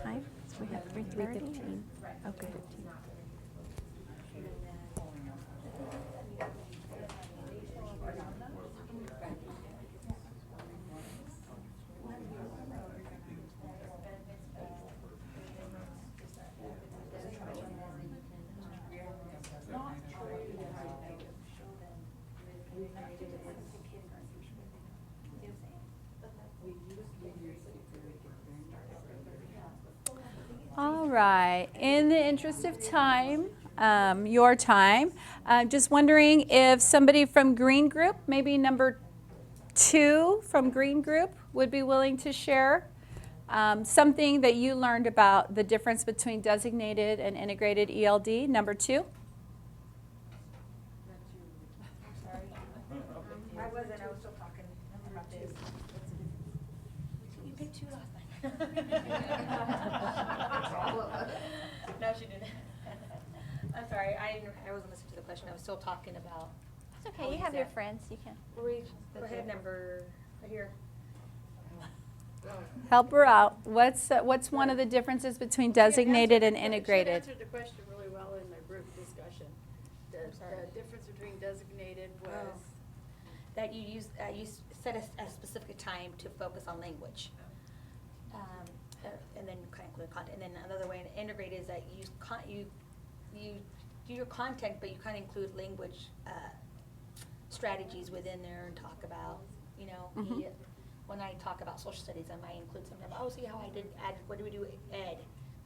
Time? So we have 3:30. Okay. All right. In the interest of time, your time, I'm just wondering if somebody from Green Group, maybe number 2 from Green Group, would be willing to share something that you learned about the difference between designated and integrated ELD. Number 2. I wasn't, I was still talking about this. You picked 2 last time. No, she didn't. I'm sorry, I wasn't listening to the question. I was still talking about. It's okay. You have your friends. You can. Go ahead, number, right here. Help her out. What's one of the differences between designated and integrated? She answered the question really well in the group discussion. The difference between designated was that you set a specific time to focus on language. And then kind of include content. And then another way to integrate is that you do your content, but you kind of include language strategies within there and talk about, you know, when I talk about social studies, I might include something about, see how I did add, what do we do with Ed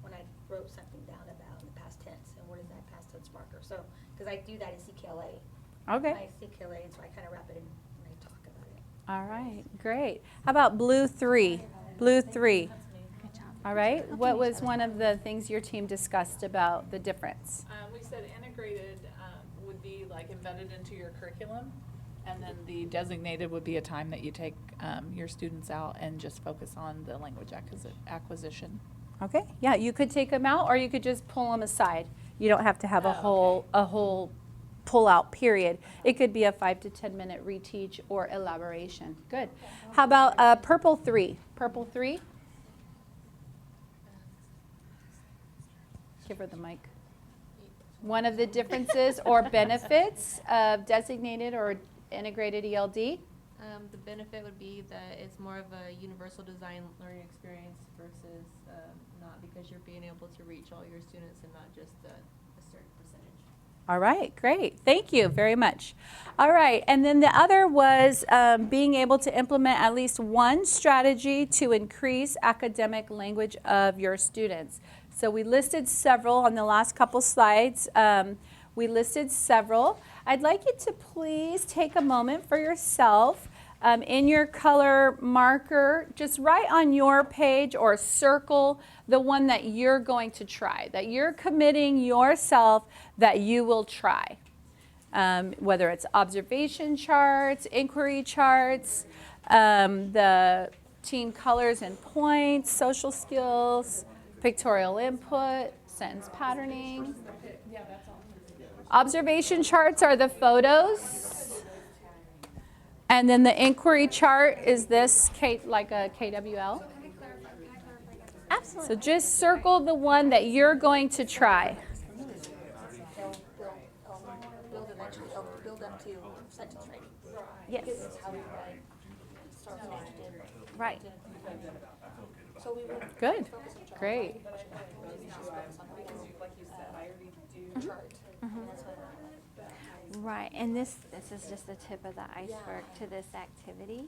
when I wrote something down about in the past tense, and what is that past tense marker? So, because I do that in CKLA. Okay. I CKLA, and so I kind of wrap it in when I talk about it. All right, great. How about blue 3? Blue 3. All right. What was one of the things your team discussed about the difference? We said integrated would be like embedded into your curriculum, and then the designated would be a time that you take your students out and just focus on the language acquisition. Okay. Yeah, you could take them out, or you could just pull them aside. You don't have to have a whole pull out period. It could be a 5 to 10 minute reteach or elaboration. Good. How about purple 3? Purple 3. Give her the mic. One of the differences or benefits of designated or integrated ELD? The benefit would be that it's more of a universal design learning experience versus not, because you're being able to reach all your students and not just a certain percentage. All right, great. Thank you very much. All right, and then the other was being able to implement at least one strategy to increase academic language of your students. So we listed several on the last couple slides. We listed several. I'd like you to please take a moment for yourself. In your color marker, just write on your page or circle the one that you're going to try, that you're committing yourself that you will try. Whether it's observation charts, inquiry charts, the team colors and points, social skills, pictorial input, sentence patterning. Observation charts are the photos. And then the inquiry chart is this, like a KWL? Absolutely. So just circle the one that you're going to try. Build eventually, build them to sentence writing. Yes. Because it's how we write, start from did. Right. So we would Good. focus on chart. Great. Chart. And that's what Right, and this is just the tip of the iceberg to this activity.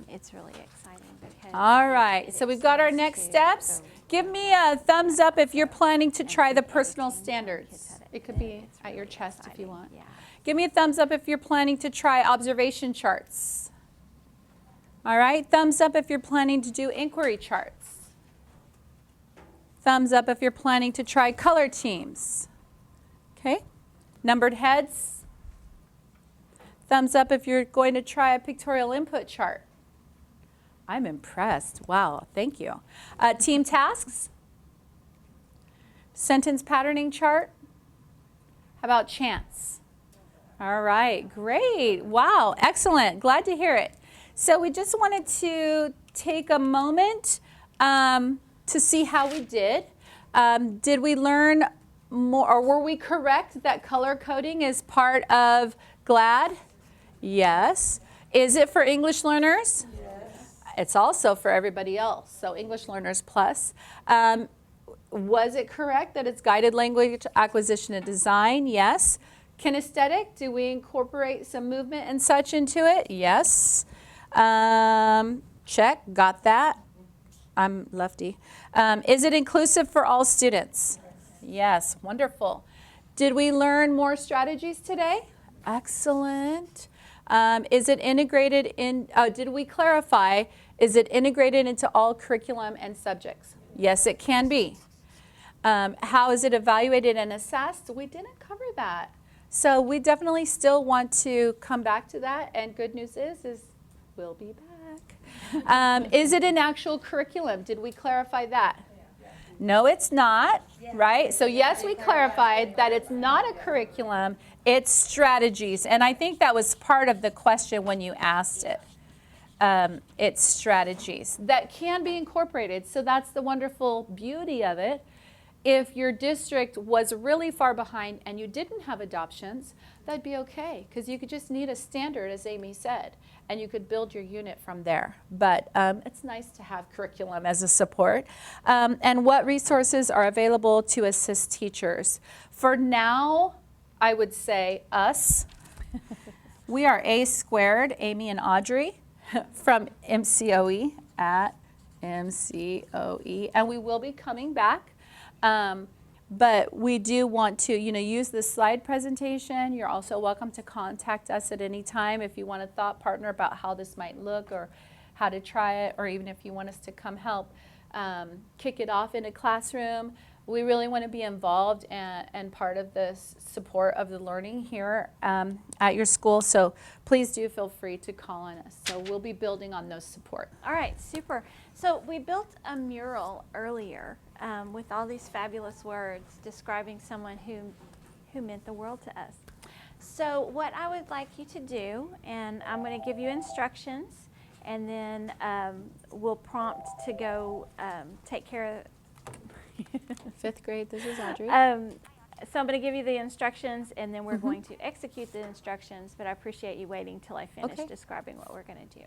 It's really exciting because. All right, it so we've got our extends next to- steps. so- Give me a thumbs up if you're planning to try the personal standards. It could be It's at your really chest if you exciting, want. Yeah. Give me a thumbs up if you're planning to try observation charts. All right, thumbs up if you're planning to do inquiry charts. Thumbs up if you're planning to try color teams. Okay, numbered heads. Thumbs up if you're going to try a pictorial input chart. I'm impressed. Wow, thank you. Team tasks. Sentence patterning chart. How about chants? All right, great. Wow, excellent. Glad to hear it. So we just wanted to take a moment to see how we did. Did we learn more, or were we correct that color coding is part of GLAD? Yes. Is it for English learners? Yes. It's also for everybody else, so English learners plus. Was it correct that it's guided language acquisition and design? Yes. Kinesthetic, do we incorporate some movement and such into it? Yes. Check, got that. I'm lefty. Is it inclusive for all students? Yes, wonderful. Did we learn more strategies today? Excellent. Is it integrated in, did we clarify, is it integrated into all curriculum and subjects? Yes, it can be. How is it evaluated and assessed? We didn't cover that. So we definitely still want to come back to that, and good news is we'll be back. Is it an actual curriculum? Did we clarify that? No, it's not, right? So yes, we clarified that it's not a curriculum, it's strategies. And I think that was part of the question when you asked it. It's strategies that can be incorporated. So that's the wonderful beauty of it. If your district was really far behind and you didn't have adoptions, that'd be okay, because you could just need a standard, as Amy said, and you could build your unit from there. But it's nice to have curriculum as a support. And what resources are available to assist teachers? For now, I would say us. We are A Squared, Amy and Audrey, from MCOE at MCOE, and we will be coming back. But we do want to, use this slide presentation. You're also welcome to contact us at any time if you want a thought partner about how this might look or how to try it, or even if you want us to come help kick it off in a classroom. We really want to be involved and part of the support of the learning here at your school. So please do feel free to call on us. So we'll be building on those support. All right, super. So we built a mural earlier with all these fabulous words describing someone who meant the world to us. So what I would like you to do, and I'm going to give you instructions, and then we'll prompt to go take care of. Fifth grade, this is Audrey. So I'm going to give you the instructions, and then we're going to execute the instructions, but I appreciate you waiting till I finish Okay. describing what we're going to do.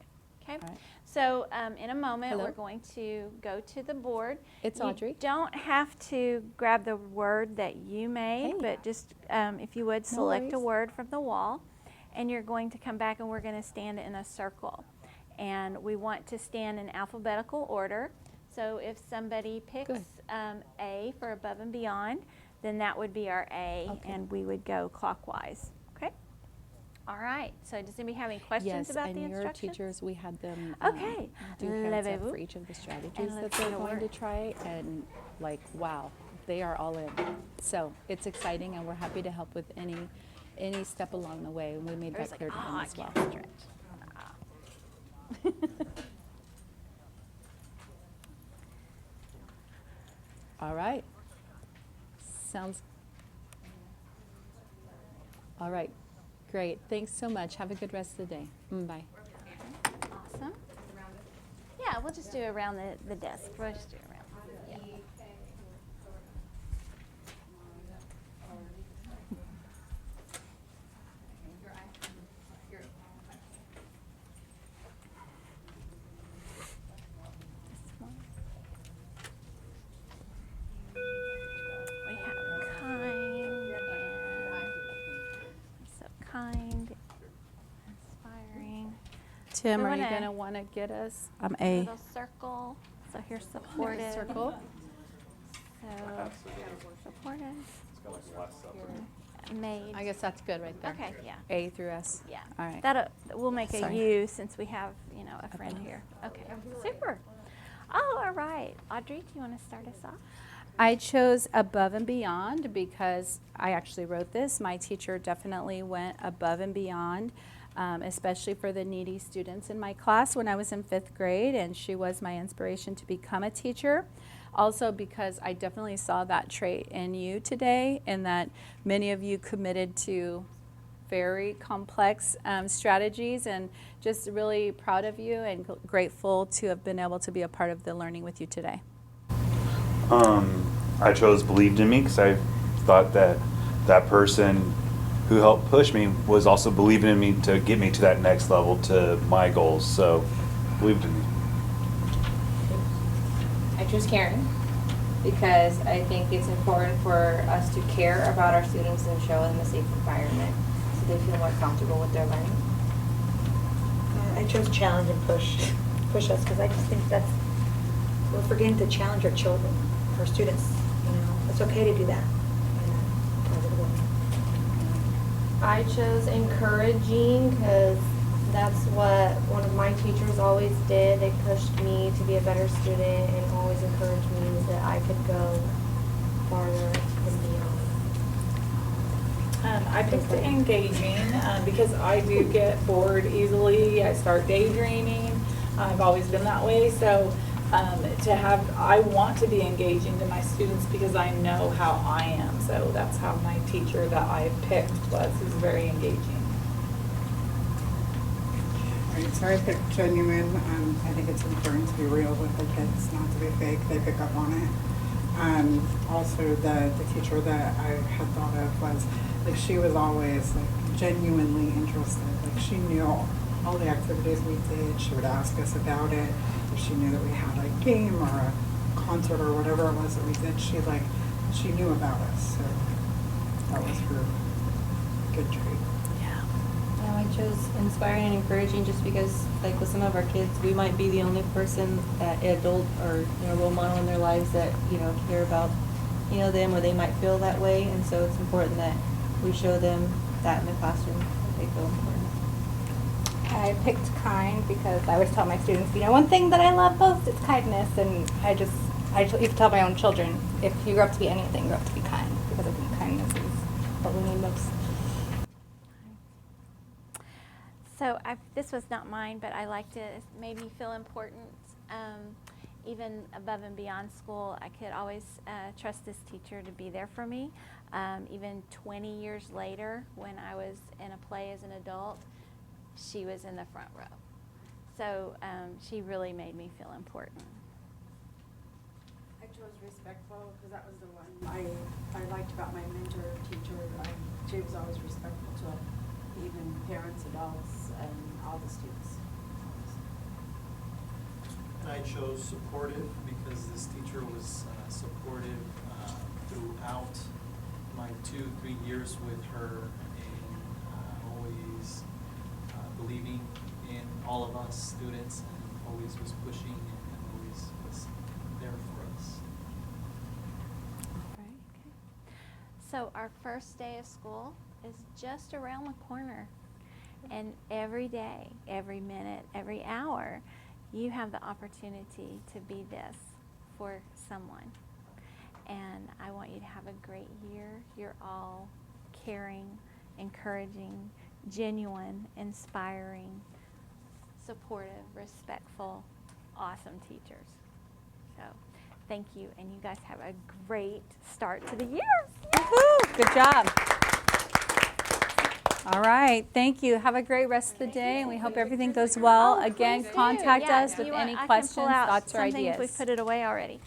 Okay, All right. so in a moment, Hello? we're going to go to the board. It's You Audrey. don't have to grab the word that you made, Hey. but just, if you would, No select a worries. word from the wall, and you're going to come back and we're going to stand in a circle. And we want to stand in alphabetical order. So if somebody picks Good. A for above and beyond, then that would be our A, Okay. and we would go clockwise. Okay? All right. So does anybody have any questions Yes, about and the your instructions? teachers, we had them Okay. do hands up Levez-vous. for each of the strategies And that let's they're go to going to work. try, and like, wow, they are all in. So it's exciting, and we're happy to help with any step along the way, and we made Or it's that like, clear to oh, them I as well. can't stretch. All right. Sounds. All right. Great. Thanks so much. Have a good rest of the day. Bye. Awesome. Yeah, we'll just do it around the desk. We'll just do it around. Yeah. We have kind and so kind, inspiring. Tim, We are you wanna- going to want to get us? I'm A A. little circle. So here's supportive. Circle. So supportive. Made. I guess that's good right there. Okay, yeah. A through S. Yeah. All right. That we'll make a Sorry. U since we have, a friend here. Okay. Super. Oh, all right. Audrey, do you want to start us off? I chose above and beyond because I actually wrote this. My teacher definitely went above and beyond, especially for the needy students in my class when I was in 5th grade, and she was my inspiration to become a teacher. Also because I definitely saw that trait in you today, and that many of you committed to very complex strategies, and just really proud of you and grateful to have been able to be a part of the learning with you today. I chose believed in me because I thought that that person who helped push me was also believing in me to get me to that next level, to my goals. So believed in me. I choose Karen because I think it's important for us to care about our students and show them a safe environment so they feel more comfortable with their learning. I chose challenge and push us, because I just think we're forgetting to challenge our children, our students. It's okay to do that in a positive way. I chose encouraging because that's what one of my teachers always did. They pushed me to be a better student and always encouraged me that I could go farther and beyond. I picked engaging because I do get bored easily. I start daydreaming. I've always been that way. So I want to be engaging to my students because I know how I am. So that's how my teacher that I picked was. He was very engaging. Right, so I picked genuine. I think it's important to be real with the kids, not to be fake. They pick up on it. Also, the teacher that I had thought of was, like, she was always, like, genuinely interested. Like, she knew all the activities we did. She would ask us about it. If she knew that we had a game or a concert or whatever it was that we did, she knew about us. So that was her good trait. I chose inspiring and encouraging just because, like, with some of our kids, we might be the only person, adult or role model in their lives that care about them, or they might feel that way, and so it's important that we show them that in the classroom that they feel important. I picked kind because I always tell my students, one thing that I love most is kindness, and I even tell my own children, if you grow up to be anything, grow up to be kind, because I think kindness is what we need most. So this was not mine, but I like to make me feel important. Even above and beyond school, I could always trust this teacher to be there for me. Even 20 years later, when I was in a play as an adult, she was in the front row. So she really made me feel important. I chose respectful because that was the one I liked about my mentor teacher. She was always respectful to even parents, adults, and all the students. I chose supportive because this teacher was supportive throughout my 2-3 years with her, and always believing in all of us students, and always was pushing and always was there for us. Right. So our first day of school is just around the corner. And every day, every minute, every hour, you have the opportunity to be this for someone. And I want you to have a great year. You're all caring, encouraging, genuine, inspiring, supportive, respectful, awesome teachers. So thank you, and you guys have a great start to the year. Woo-hoo. Good job. All right, thank you. Have a great rest of the day, and we hope everything goes well. Oh, Again, please do. contact Yeah, us if with you want, any I can questions, pull out thoughts, or some things ideas. we've put it away already.